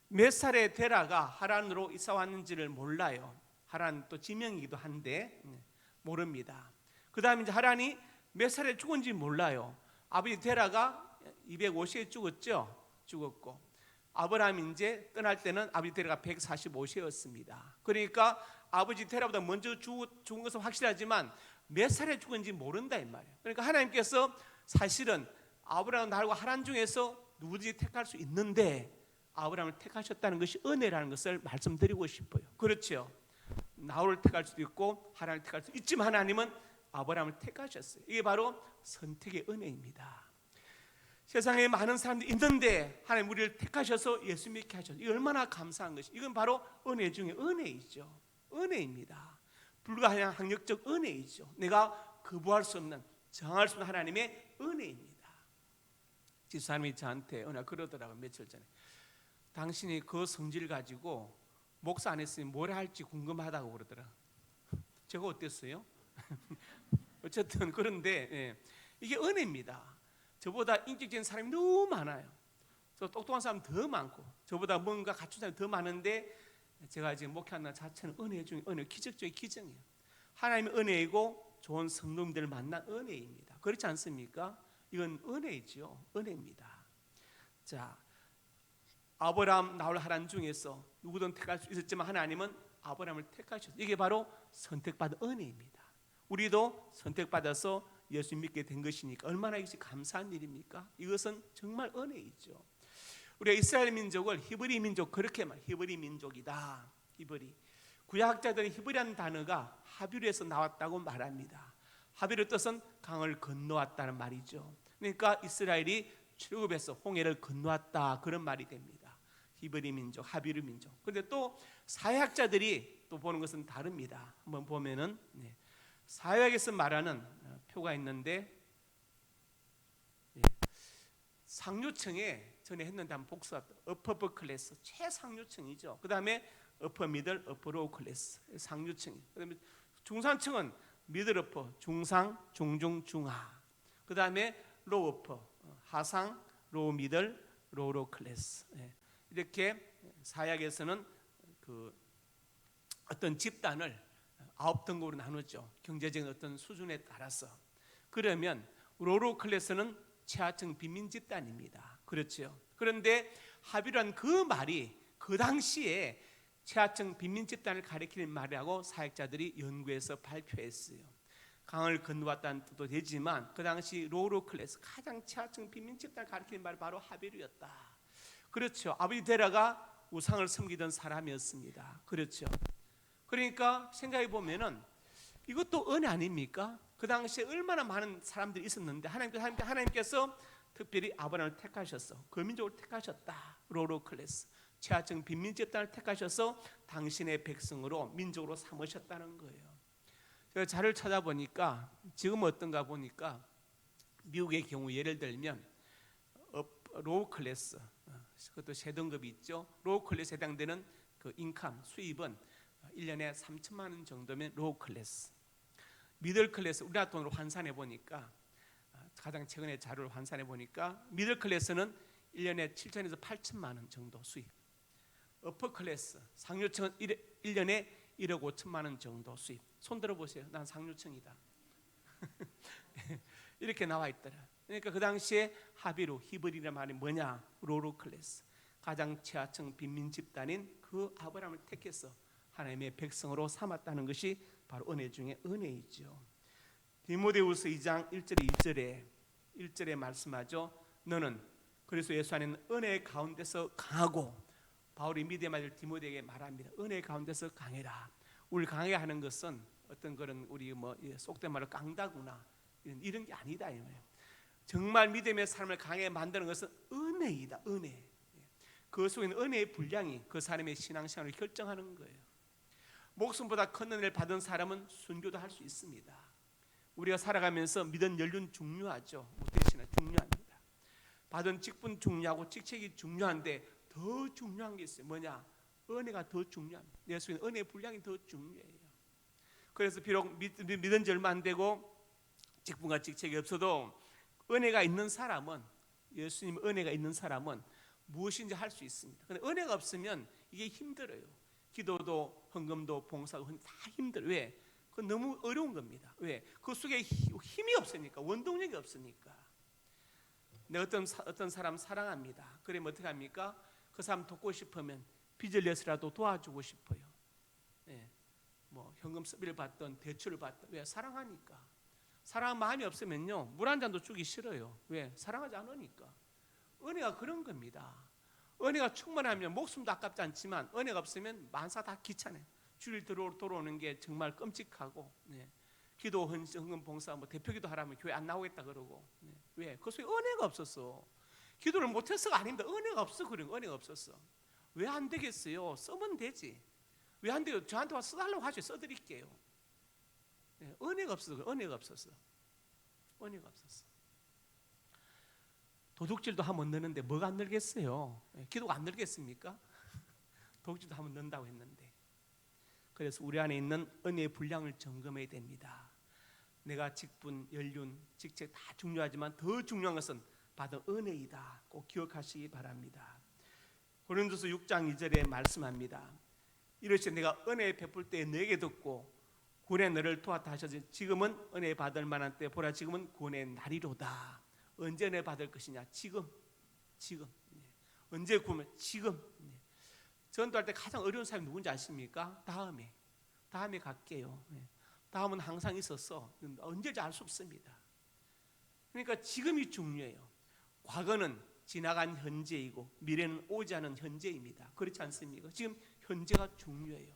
S1: 몇 살에 데라가 하란으로 이사 왔는지를 몰라요. 하란 또 지명이기도 한데 모릅니다. 그 다음에 이제 하란이 몇 살에 죽은지 몰라요. 아버지 데라가 250에 죽었고 아브라함이 이제 떠날 때는 아버지 데라가 145세였습니다. 그러니까 아버지 데라보다 먼저 죽은 것은 확실하지만 몇 살에 죽은지 모른다 이 말이에요. 그러니까 하나님께서 사실은 아브라함 나홀과 하란 중에서 누구든지 택할 수 있는데 아브라함을 택하셨다는 것이 은혜라는 것을 말씀드리고 싶어요. 그렇죠. 나홀을 택할 수도 있고 하란을 택할 수도 있지만 하나님은 아브라함을 택하셨어요. 이게 바로 선택의 은혜입니다. 세상에 많은 사람들이 있는데 하나님 우리를 택하셔서 예수 믿게 하셨어요. 이게 얼마나 감사한 것이. 이건 바로 은혜 중에 은혜이죠. 은혜입니다. 불가항력적 은혜이죠. 내가 거부할 수 없는, 정할 수 없는 하나님의 은혜입니다. 집사람이 저한테 어느 날 그러더라고요. 며칠 전에. 당신이 그 성질 가지고 목사 안 했으면 뭘 할지 궁금하다고 그러더라. 제가 어땠어요? 어쨌든 그런데 이게 은혜입니다. 저보다 인격적인 사람이 너무 많아요. 저 똑똑한 사람 더 많고 저보다 뭔가 갖춘 사람이 더 많은데 제가 지금 목회하는 자체는 은혜 중에 은혜, 기적 중에 기적이에요. 하나님의 은혜이고 좋은 성도님들을 만난 은혜입니다. 그렇지 않습니까? 이건 은혜이죠. 은혜입니다. 자, 아브라함 나홀 하란 중에서 누구든 택할 수 있었지만 하나님은 아브라함을 택하셨어요. 이게 바로 선택받은 은혜입니다. 우리도 선택받아서 예수 믿게 된 것이니까 얼마나 이것이 감사한 일입니까? 이것은 정말 은혜이죠. 우리가 이스라엘 민족을 히브리 민족 그렇게 말, 히브리 민족이다. 히브리. 구약학자들은 히브리라는 단어가 하비르에서 나왔다고 말합니다. 하비르 뜻은 강을 건너왔다는 말이죠. 그러니까 이스라엘이 출애굽에서 홍해를 건너왔다 그런 말이 됩니다. 히브리 민족, 하비르 민족. 그런데 또 사회학자들이 또 보는 것은 다릅니다. 한번 보면은 사회학에서 말하는 표가 있는데 상류층에 전에 했는데 한번 복수합니다. 어퍼 클래스 최상류층이죠. 그 다음에 어퍼 미들, 어퍼 로우 클래스 상류층. 그 다음에 중산층은 미들 어퍼, 중상, 중중, 중하. 그 다음에 로우 어퍼, 하상, 로우 미들, 로우 클래스. 이렇게 사회학에서는 그 어떤 집단을 9등급으로 나누죠. 경제적인 어떤 수준에 따라서. 그러면 로우 클래스는 최하층 빈민 집단입니다. 그렇죠. 그런데 하비르란 그 말이 그 당시에 최하층 빈민 집단을 가리키는 말이라고 사학자들이 연구해서 발표했어요. 강을 건너왔다는 뜻도 되지만 그 당시 로우 클래스 가장 최하층 빈민 집단을 가리키는 말이 바로 하비르였다. 그렇죠. 아버지 데라가 우상을 섬기던 사람이었습니다. 그렇죠. 그러니까 생각해 보면은 이것도 은혜 아닙니까? 그 당시에 얼마나 많은 사람들이 있었는데 하나님께서 특별히 아브라함을 택하셔서 그 민족을 택하셨다. 로우 클래스 최하층 빈민 집단을 택하셔서 당신의 백성으로 민족으로 삼으셨다는 거예요. 제가 자료를 찾아보니까 지금 어떤가 보니까 미국의 경우 예를 들면 로우 클래스 그것도 세 등급이 있죠. 로우 클래스에 해당되는 그 인컴 수입은 1년에 3천만 원 정도면 로우 클래스. 미들 클래스 우리나라 돈으로 환산해 보니까 가장 최근에 자료를 환산해 보니까 미들 클래스는 1년에 7천에서 8천만 원 정도 수입. 어퍼 클래스 상류층은 1년에 1억 5천만 원 정도 수입. 손 들어 보세요. 난 상류층이다. 이렇게 나와 있더라. 그러니까 그 당시에 하비루, 히브리란 말이 뭐냐? 로로클레스, 가장 최하층 빈민 집단인 그 아브라함을 택해서 하나님의 백성으로 삼았다는 것이 바로 은혜 중에 은혜이죠. 디모데후서 2장 1절에 2절에 말씀하죠. 너는 그리스도 예수 안에 있는 은혜 가운데서 강하고, 바울이 믿음의 아들 디모데에게 말합니다. 은혜 가운데서 강해라. 우리 강하게 하는 것은 어떤 그런 우리 속된 말로 깡다구나 이런 게 아니다 이 말이에요. 정말 믿음의 삶을 강하게 만드는 것은 은혜이다. 은혜. 그 속에 있는 은혜의 분량이 그 사람의 신앙생활을 결정하는 거예요. 목숨보다 큰 은혜를 받은 사람은 순교도 할 수 있습니다. 우리가 살아가면서 믿음 연륜 중요하죠. 무대신은 중요합니다. 받은 직분 중요하고 직책이 중요한데 더 중요한 게 있어요. 뭐냐? 은혜가 더 중요합니다. 예수 있는 은혜의 분량이 더 중요해요. 그래서 비록 믿은 지 얼마 안 되고 직분과 직책이 없어도 은혜가 있는 사람은, 예수님 은혜가 있는 사람은 무엇인지 할 수 있습니다. 그런데 은혜가 없으면 이게 힘들어요. 기도도 헌금도 봉사도 다 힘들어요. 왜? 그건 너무 어려운 겁니다. 왜? 그 속에 힘이 없으니까, 원동력이 없으니까. 내가 어떤 사람 사랑합니다. 그러면 어떻게 합니까? 그 사람 돕고 싶으면 빚을 내서라도 도와주고 싶어요. 예. 현금 서비를 받던 대출을 받던, 왜? 사랑하니까. 사랑한 마음이 없으면요 물 한 잔도 주기 싫어요. 왜? 사랑하지 않으니까. 은혜가 그런 겁니다. 은혜가 충만하면 목숨도 아깝지 않지만 은혜가 없으면 만사 다 귀찮아요. 주일 들어오는 게 정말 끔찍하고, 네. 기도, 헌금, 봉사, 대표기도 하라면 교회 안 나오겠다 그러고, 네. 왜? 그 속에 은혜가 없었어. 기도를 못해서가 아닙니다. 은혜가 없어. 그런 은혜가 없었어. 왜 안 되겠어요? 쓰면 되지. 왜 안 돼요? 저한테 와서 써달라고 하죠. 써드릴게요. 네. 은혜가 없어서. 은혜가 없었어. 은혜가 없었어. 도둑질도 하면 넣는데 뭐가 안 늘겠어요? 기도가 안 늘겠습니까? 도둑질도 하면 넣는다고 했는데. 그래서 우리 안에 있는 은혜의 분량을 점검해야 됩니다. 내가 직분, 연륜, 직책 다 중요하지만 더 중요한 것은 받은 은혜이다. 꼭 기억하시기 바랍니다. 고린도서 6장 2절에 말씀합니다. 이르시되 내가 은혜 베풀 때에 너에게 듣고 구원의 너를 도왔다 하셔서 지금은 은혜 받을 만한 때 보라 지금은 구원의 날이로다. 언제 은혜 받을 것이냐? 지금. 언제 구원? 지금. 전도할 때 가장 어려운 사람이 누군지 아십니까? 다음에 갈게요. 다음은 항상 있었어. 언제인지 알 수 없습니다. 그러니까 지금이 중요해요. 과거는 지나간 현재이고 미래는 오지 않은 현재입니다. 그렇지 않습니까? 지금 현재가 중요해요.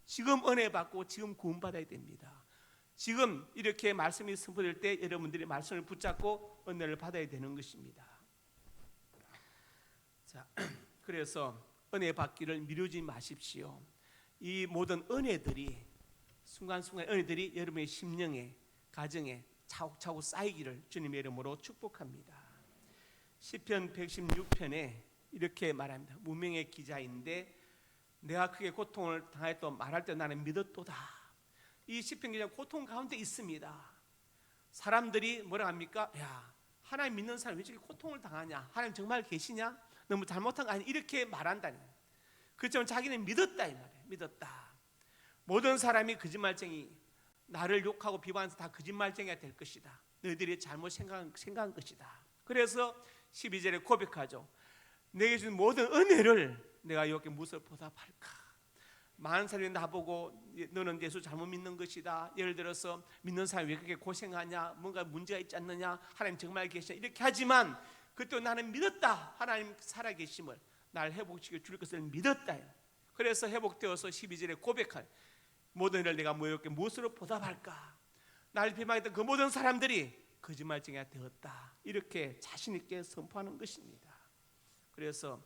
S1: 지금 은혜 받고 지금 구원 받아야 됩니다. 지금 이렇게 말씀이 선포될 때 여러분들이 말씀을 붙잡고 은혜를 받아야 되는 것입니다. 자, 그래서 은혜 받기를 미루지 마십시오. 이 모든 은혜들이 순간순간 은혜들이 여러분의 심령에, 가정에 차곡차곡 쌓이기를 주님의 이름으로 축복합니다. 시편 116편에 이렇게 말합니다. 무명의 기자인데 내가 크게 고통을 당하였다 말할 때 나는 믿었도다. 이 시편 기자 고통 가운데 있습니다. 사람들이 뭐라 합니까? 야, 하나님 믿는 사람이 왜 저렇게 고통을 당하냐? 하나님 정말 계시냐? 너무 잘못한 거 아니야? 이렇게 말한다는 거예요. 그렇지만 자기는 믿었다 이 말이에요. 믿었다. 모든 사람이 거짓말쟁이, 나를 욕하고 비방해서 다 거짓말쟁이가 될 것이다. 너희들이 잘못 생각한 것이다. 그래서 12절에 고백하죠. 내게 준 모든 은혜를 내가 이렇게 무엇을 보답할까? 많은 사람이 나보고 너는 예수 잘못 믿는 것이다. 예를 들어서 믿는 사람이 왜 그렇게 고생하냐? 뭔가 문제가 있지 않느냐? 하나님 정말 계시냐? 이렇게 하지만 그때 나는 믿었다. 하나님 살아계심을, 날 회복시켜 줄 것을 믿었다. 그래서 회복되어서 12절에 고백할 모든 일을 내가 뭐 이렇게 무엇으로 보답할까? 날 비방했던 그 모든 사람들이 거짓말쟁이가 되었다. 이렇게 자신 있게 선포하는 것입니다. 그래서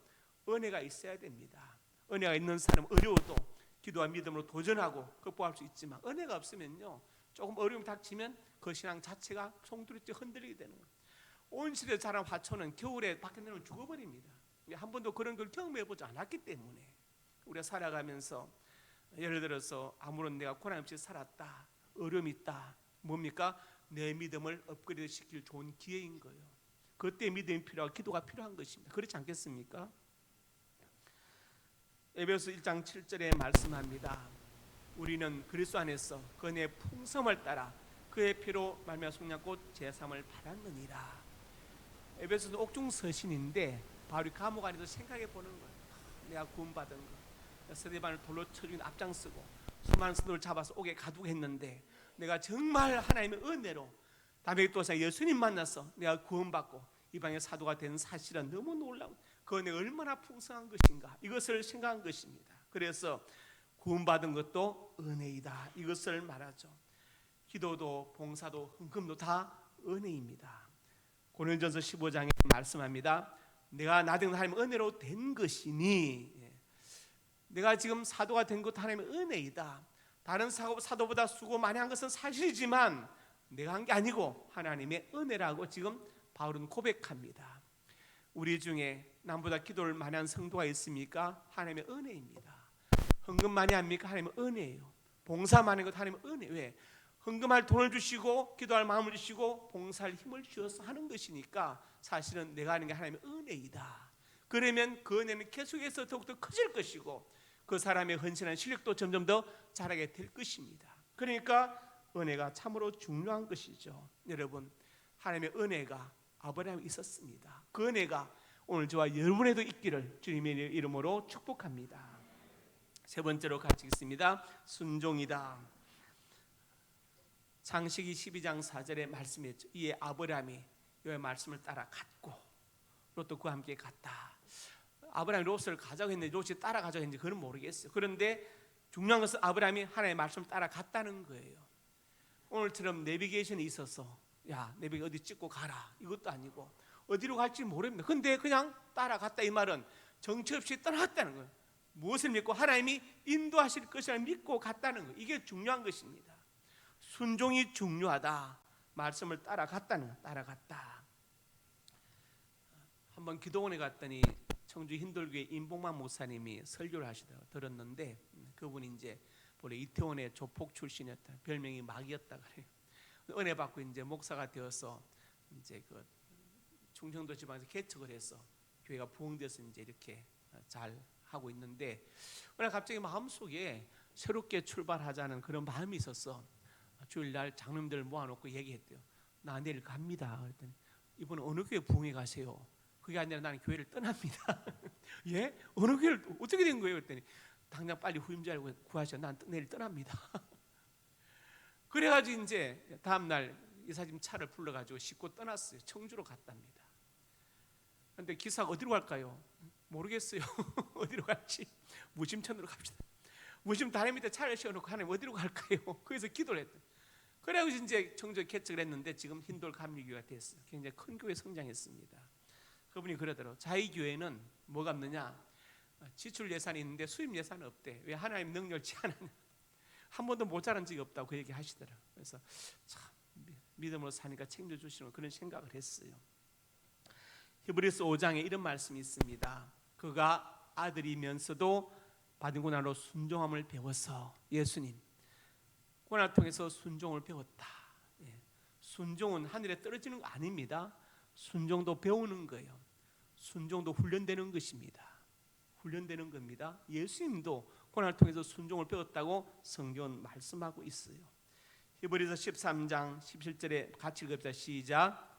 S1: 은혜가 있어야 됩니다. 은혜가 있는 사람 어려워도 기도와 믿음으로 도전하고 극복할 수 있지만 은혜가 없으면요 조금 어려움이 닥치면 그 신앙 자체가 송두리째 흔들리게 되는 거예요. 온 시대 자란 화초는 겨울에 밖에 내놓으면 죽어버립니다. 한 번도 그런 걸 경험해보지 않았기 때문에 우리가 살아가면서 예를 들어서 아무런 내가 고난 없이 살았다, 어려움이 있다, 뭡니까? 내 믿음을 업그레이드 시킬 좋은 기회인 거예요. 그때 믿음이 필요하고 기도가 필요한 것입니다. 그렇지 않겠습니까? 에베소 1장 7절에 말씀합니다. 우리는 그리스도 안에서 그 은혜의 풍성을 따라 그의 피로 말미암아 속량곧 제삼을 받았느니라. 에베소는 옥중 서신인데 바울이 감옥 안에서 생각해 보는 거예요. 내가 구원받은 거, 스데반을 돌로 쳐 죽인 앞장서고 수많은 성도를 잡아서 옥에 가두했는데 내가 정말 하나님의 은혜로 다메섹도에서 예수님 만나서 내가 구원받고 이방의 사도가 된 사실은 너무 놀라운, 그 은혜가 얼마나 풍성한 것인가, 이것을 생각한 것입니다. 그래서 구원받은 것도 은혜이다, 이것을 말하죠. 기도도 봉사도 헌금도 다 은혜입니다. 고린도전서 15장에 말씀합니다. 내가 나된 하나님의 은혜로 된 것이니, 내가 지금 사도가 된 것도 하나님의 은혜이다. 다른 사도보다 수고 많이 한 것은 사실이지만 내가 한 게 아니고 하나님의 은혜라고 지금 바울은 고백합니다. 우리 중에 남보다 기도를 많이 한 성도가 있습니까? 하나님의 은혜입니다. 헌금 많이 합니까? 하나님의 은혜예요. 봉사 많이 한 것도 하나님의 은혜. 왜? 헌금할 돈을 주시고 기도할 마음을 주시고 봉사할 힘을 주셔서 하는 것이니까 사실은 내가 하는 게 하나님의 은혜이다. 그러면 그 은혜는 계속해서 더욱더 커질 것이고 그 사람의 헌신한 실력도 점점 더 자라게 될 것입니다. 그러니까 은혜가 참으로 중요한 것이죠. 여러분, 하나님의 은혜가 아브라함에 있었습니다. 그 은혜가 오늘 저와 여러분에도 있기를 주님의 이름으로 축복합니다. 세 번째로 같이 읽습니다. 순종이다. 창세기 12장 4절에 말씀했죠. 이에 아브라함이 여호와의 말씀을 따라 갔고 롯도 그와 함께 갔다. 아브라함이 롯을 가자고 했는지 롯이 따라가자고 했는지 그건 모르겠어요. 그런데 중요한 것은 아브라함이 하나님의 말씀을 따라갔다는 거예요. 오늘처럼 내비게이션이 있어서 야 내비게이션 어디 찍고 가라 이것도 아니고 어디로 갈지 모릅니다. 근데 그냥 따라갔다, 이 말은 정처 없이 떠났다는 거예요. 무엇을 믿고 하나님이 인도하실 것을 믿고 갔다는 거예요. 이게 중요한 것입니다. 순종이 중요하다. 말씀을 따라갔다는 거예요. 따라갔다. 한번 기도원에 갔더니 청주 hin돌교회 임봉만 목사님이 설교를 하시다가 들었는데, 그분이 이제 본래 이태원의 조폭 출신이었다. 별명이 마귀였다 그래요. 은혜 받고 이제 목사가 되어서 이제 그 충청도 지방에서 개척을 해서 교회가 부흥돼서 이제 이렇게 잘 하고 있는데, 오늘 갑자기 마음속에 새롭게 출발하자는 그런 마음이 있어서 주일날 장로님들 모아놓고 얘기했대요. 나 내일 갑니다. 그랬더니 이분은 어느 교회 부흥회 가세요? 그게 아니라 나는 교회를 떠납니다. 예? 어느 교회를 어떻게 된 거예요? 그랬더니 당장 빨리 후임자를 구하셔. 난 내일 떠납니다. 그래가지고 이제 다음날 이사님 차를 불러가지고 싣고 떠났어요. 청주로 갔답니다. 그런데 기사가 어디로 갈까요? 모르겠어요. 어디로 갈지. 무심천으로 갑시다. 무심 다리 밑에 차를 세워놓고 하나님 어디로 갈까요? 거기서 기도를 했대. 그래가지고 이제 청주에 개척을 했는데 지금 흰돌 감리교회가 됐어요. 굉장히 큰 교회 성장했습니다. 그분이 그러더라고요. 자기 교회는 뭐가 없느냐? 지출 예산이 있는데 수입 예산은 없대. 왜? 하나님 능력치 않느냐? 한 번도 모자란 적이 없다고 그 얘기 하시더라고요. 그래서 참 믿음으로 사니까 챙겨주시는 그런 생각을 했어요. 히브리서 5장에 이런 말씀이 있습니다. 그가 아들이면서도 받은 고난으로 순종함을 배워서, 예수님 고난을 통해서 순종을 배웠다. 순종은 하늘에 떨어지는 거 아닙니다. 순종도 배우는 거예요. 순종도 훈련되는 것입니다. 훈련되는 겁니다. 예수님도 고난을 통해서 순종을 배웠다고 성경은 말씀하고 있어요. 히브리서 13장 17절에 같이 읽읍시다. 시작.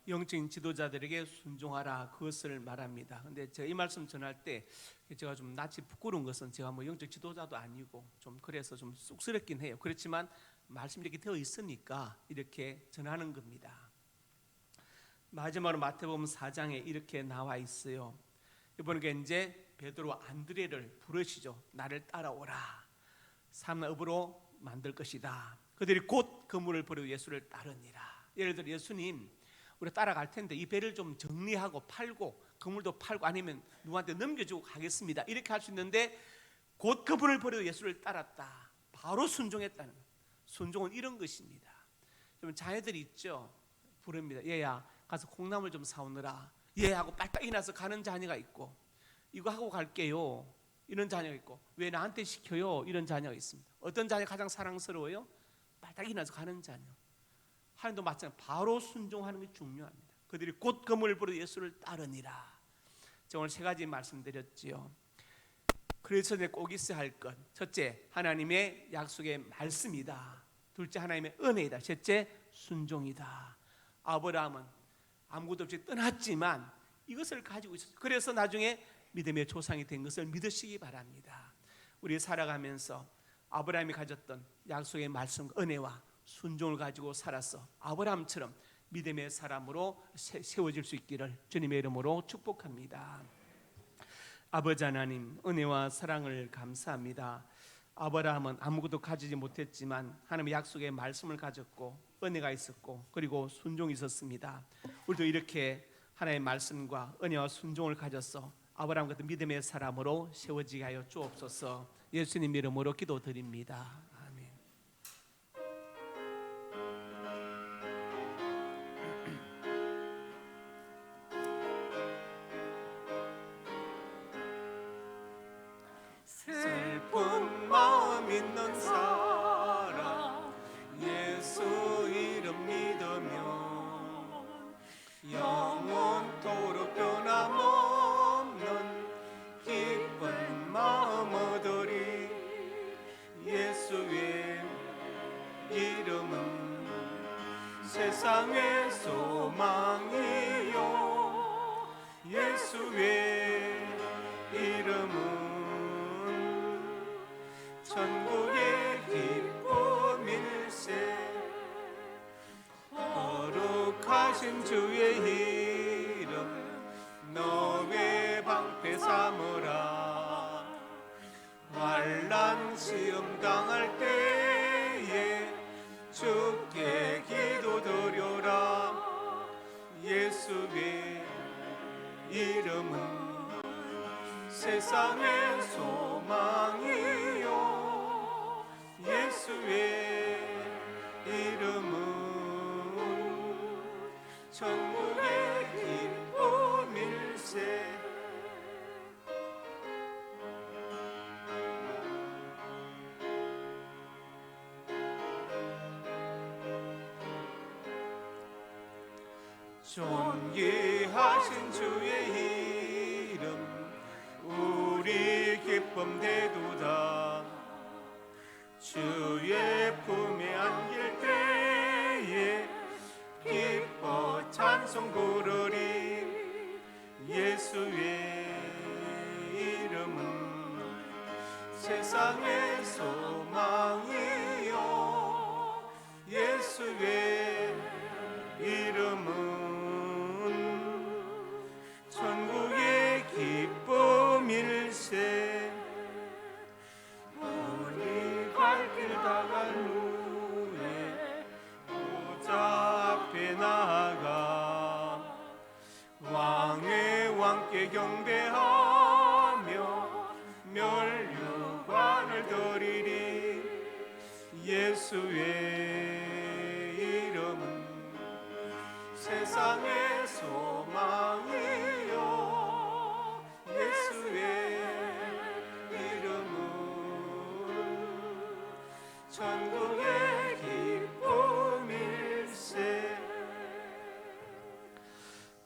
S1: 영적인 지도자들에게 순종하라, 그것을 말합니다. 근데 제가 이 말씀 전할 때 제가 좀 낯이 부끄러운 것은 제가 뭐 영적 지도자도 아니고 좀 그래서 좀 쑥스럽긴 해요. 그렇지만 말씀이 이렇게 되어 있으니까 이렇게 전하는 겁니다. 마지막으로 마태복음 4장에 이렇게 나와 있어요. 이번에 이제 베드로 안드레를 부르시죠. 나를 따라오라. 삼나 업으로 만들 것이다. 그들이 곧 그물을 버리고 예수를 따르니라. 예를 들어 예수님 우리 따라갈 텐데 이 배를 좀 정리하고 팔고 그물도 팔고 아니면 누구한테 넘겨주고 가겠습니다. 이렇게 할 수 있는데 곧 그분을 버리고 예수를 따랐다. 바로 순종했다는 거예요. 순종은 이런 것입니다. 좀 자녀들이 있죠. 부릅니다. 얘야 가서 콩나물 좀 사오느라. 예 하고 빨딱 일어나서 가는 자녀가 있고, 이거 하고 갈게요 이런 자녀가 있고, 왜 나한테 시켜요 이런 자녀가 있습니다. 어떤 자녀가 가장 사랑스러워요? 바닥 일어나서 가는 자녀. 하나님도 마찬가지로 바로 순종하는 게 중요합니다. 그들이 곧 검을 부르 예수를 따르니라. 제가 오늘 세 가지 말씀드렸지요. 그리스도인에 꼭 있어야 할 것. 첫째, 하나님의 약속의 말씀이다. 둘째, 하나님의 은혜이다. 셋째, 순종이다. 아브라함은 아무것도 없이 떠났지만 이것을 가지고 있었어요. 그래서 나중에 믿음의 조상이 된 것을 믿으시기 바랍니다. 우리 살아가면서 아브라함이 가졌던 약속의 말씀, 은혜와 순종을 가지고 살아서 아브라함처럼 믿음의 사람으로 세워질 수 있기를 주님의 이름으로 축복합니다. 아버지 하나님, 은혜와 사랑을 감사합니다. 아브라함은 아무것도 가지지 못했지만 하나님의 약속의 말씀을 가졌고 은혜가 있었고 그리고 순종이 있었습니다. 우리도 이렇게 하나님의 말씀과 은혜와 순종을 가져서 아브라함 같은 믿음의 사람으로 세워지게 하여 주옵소서. 예수님 이름으로 기도드립니다. 아멘. 슬픈 마음 있는 사람 예수 이름 믿으면 영원토록 변함없는 기쁜 마음 얻으리. 예수의 이름은 세상의 소망이요 예수의 이름은 천국의 기쁨일세. 거룩하신 주의 이름 너의 방패 삼으라. 환난 시험 당할 때에 주께 기도드려라. 예수의 이름은 세상의 소망이요 예수의 이름은 천국의 기쁨일세. 존귀하신 주의 이름 우리 기쁨 대도다. 주의 품에 안길 때에 기뻐 찬송 부르리. 예수의 이름은 세상의 소망이요 예수의 이름은 천국의 기쁨일세. 우리 갈 길 다 간 후에 보좌 앞에 나아가 왕의 왕께 경배하며 멸류관을 드리리. 예수의 이름은 세상의 소망이요 예수의 이름은 천국의 기쁨일세.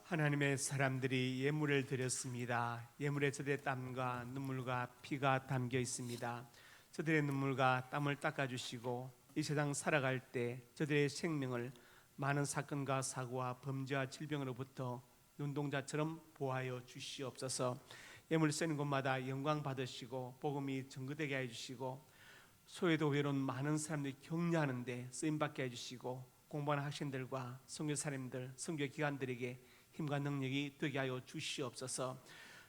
S1: 하나님의 사람들이 예물을 드렸습니다. 예물에 저들의 땀과 눈물과 피가 담겨 있습니다. 저들의 눈물과 땀을 닦아주시고 이 세상 살아갈 때 저들의 생명을 많은 사건과 사고와 범죄와 질병으로부터 눈동자처럼 보호하여 주시옵소서. 예물 쓰는 곳마다 영광 받으시고 복음이 증거되게 해주시고 소외도 외로운 많은 사람들이 격려하는데 쓰임받게 해주시고 공부하는 학생들과 선교사님들, 선교기관들에게 힘과 능력이 되게 하여 주시옵소서.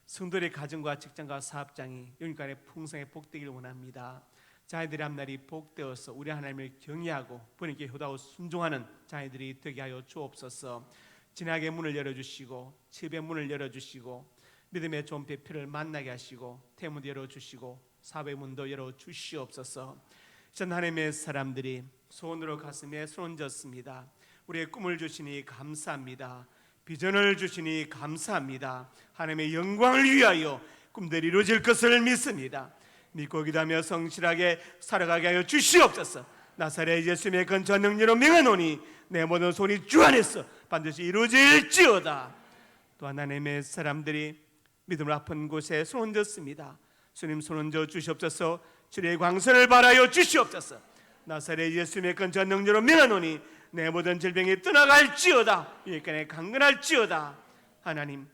S1: 성도의 가정과 직장과 사업장이 영육간에 풍성하게 복되기를 원합니다. 자녀들의 앞날이 복되어서 우리 하나님을 경외하고 부모님께 효도하고 순종하는 자녀들이 되게 하여 주옵소서. 진학의 문을 열어주시고 치유의 문을 열어주시고 믿음의 좋은 배필을 만나게 하시고 태문도 열어주시고 사업의 문도 열어주시옵소서. 전 하나님의 사람들이 소원으로 가슴에 손 얹었습니다. 우리의 꿈을 주시니 감사합니다. 비전을 주시니 감사합니다. 하나님의 영광을 위하여 꿈들이 이루어질 것을 믿습니다. 믿고 기도하며 성실하게 살아가게 하여 주시옵소서. 나사렛 예수님의 근처 능력으로 명하노니 내 모든 손이 주 안에서 반드시 이루어질지어다. 또 하나님의 사람들이 믿음으로 아픈 곳에 손 얹었습니다. 주님 손 얹어 주시옵소서. 주의 광선을 바라여 주시옵소서. 나사렛 예수님의 근처 능력으로 명하노니 내 모든 질병이 떠나갈지어다. 유익간에 강건할지어다. 하나님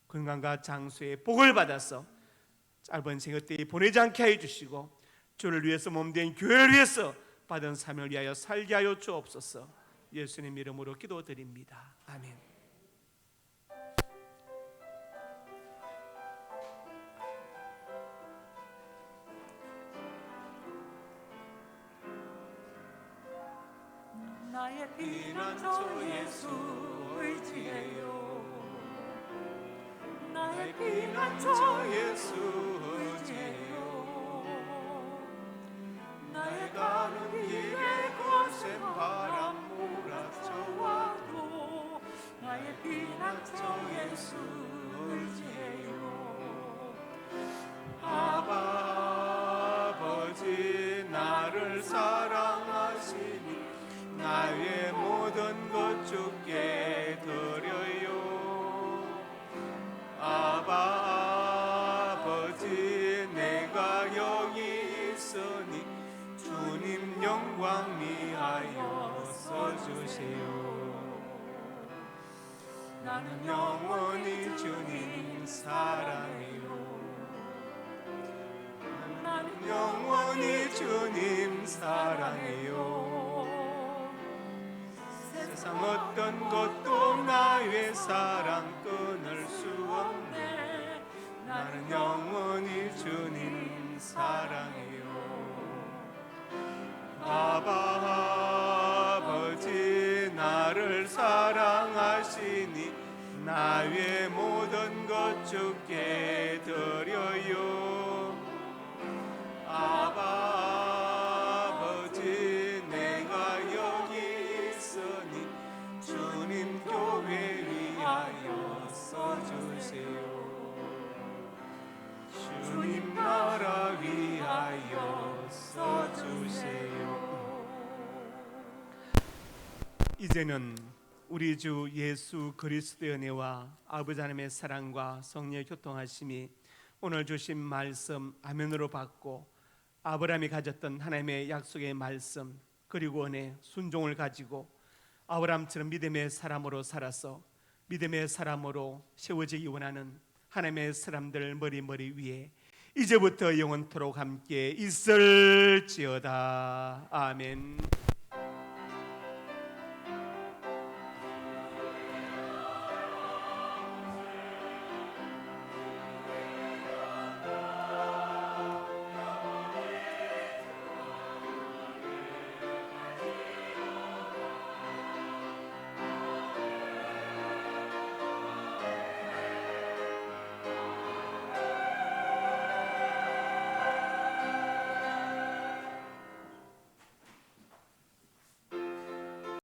S1: 건강과 장수의 복을 받아서 짧은 생애 때 보내지 않게 하여 주시고 주를 위해서 몸된 교회를 위해서 받은 사명을 위하여 살게 하여 주옵소서. 예수님 이름으로 기도드립니다. 아멘.
S4: 나의 피난처 예수 의지해요. 나의 피난처 예수 의지해요. 나의 가는 길에 거센 바람 몰아쳐와도 나의 피난처 예수 의지해요.
S1: 아버지 나를 사랑하시니 나의 모든 것 주께 드려요. 아버지 내가 여기 있으니 주님 영광 위하여 써주세요. 나는 영원히 주님 사랑해요. 나는 영원히 주님 사랑해요. 세상 어떤 것도 나의 사랑 끊을 수 없네. 나는 영원히 주님 사랑해요. 아버지 나를 사랑하시니 나의 모든 것 주께 드려요. 아버지 내가 여기 있으니 주님 교회 위하여 써주세요. 주님 나라 위하여 써주세요. 이제는 우리 주 예수 그리스도의 은혜와 아버지 하나님의 사랑과 성령의 교통하심이 오늘 주신 말씀 아멘으로 받고 아브라함이 가졌던 하나님의 약속의 말씀 그리고 은혜 순종을 가지고 아브라함처럼 믿음의 사람으로 살아서 믿음의 사람으로 세워지기 원하는 하나님의 사람들 머리 위에 이제부터 영원토록 함께 있을지어다. 아멘.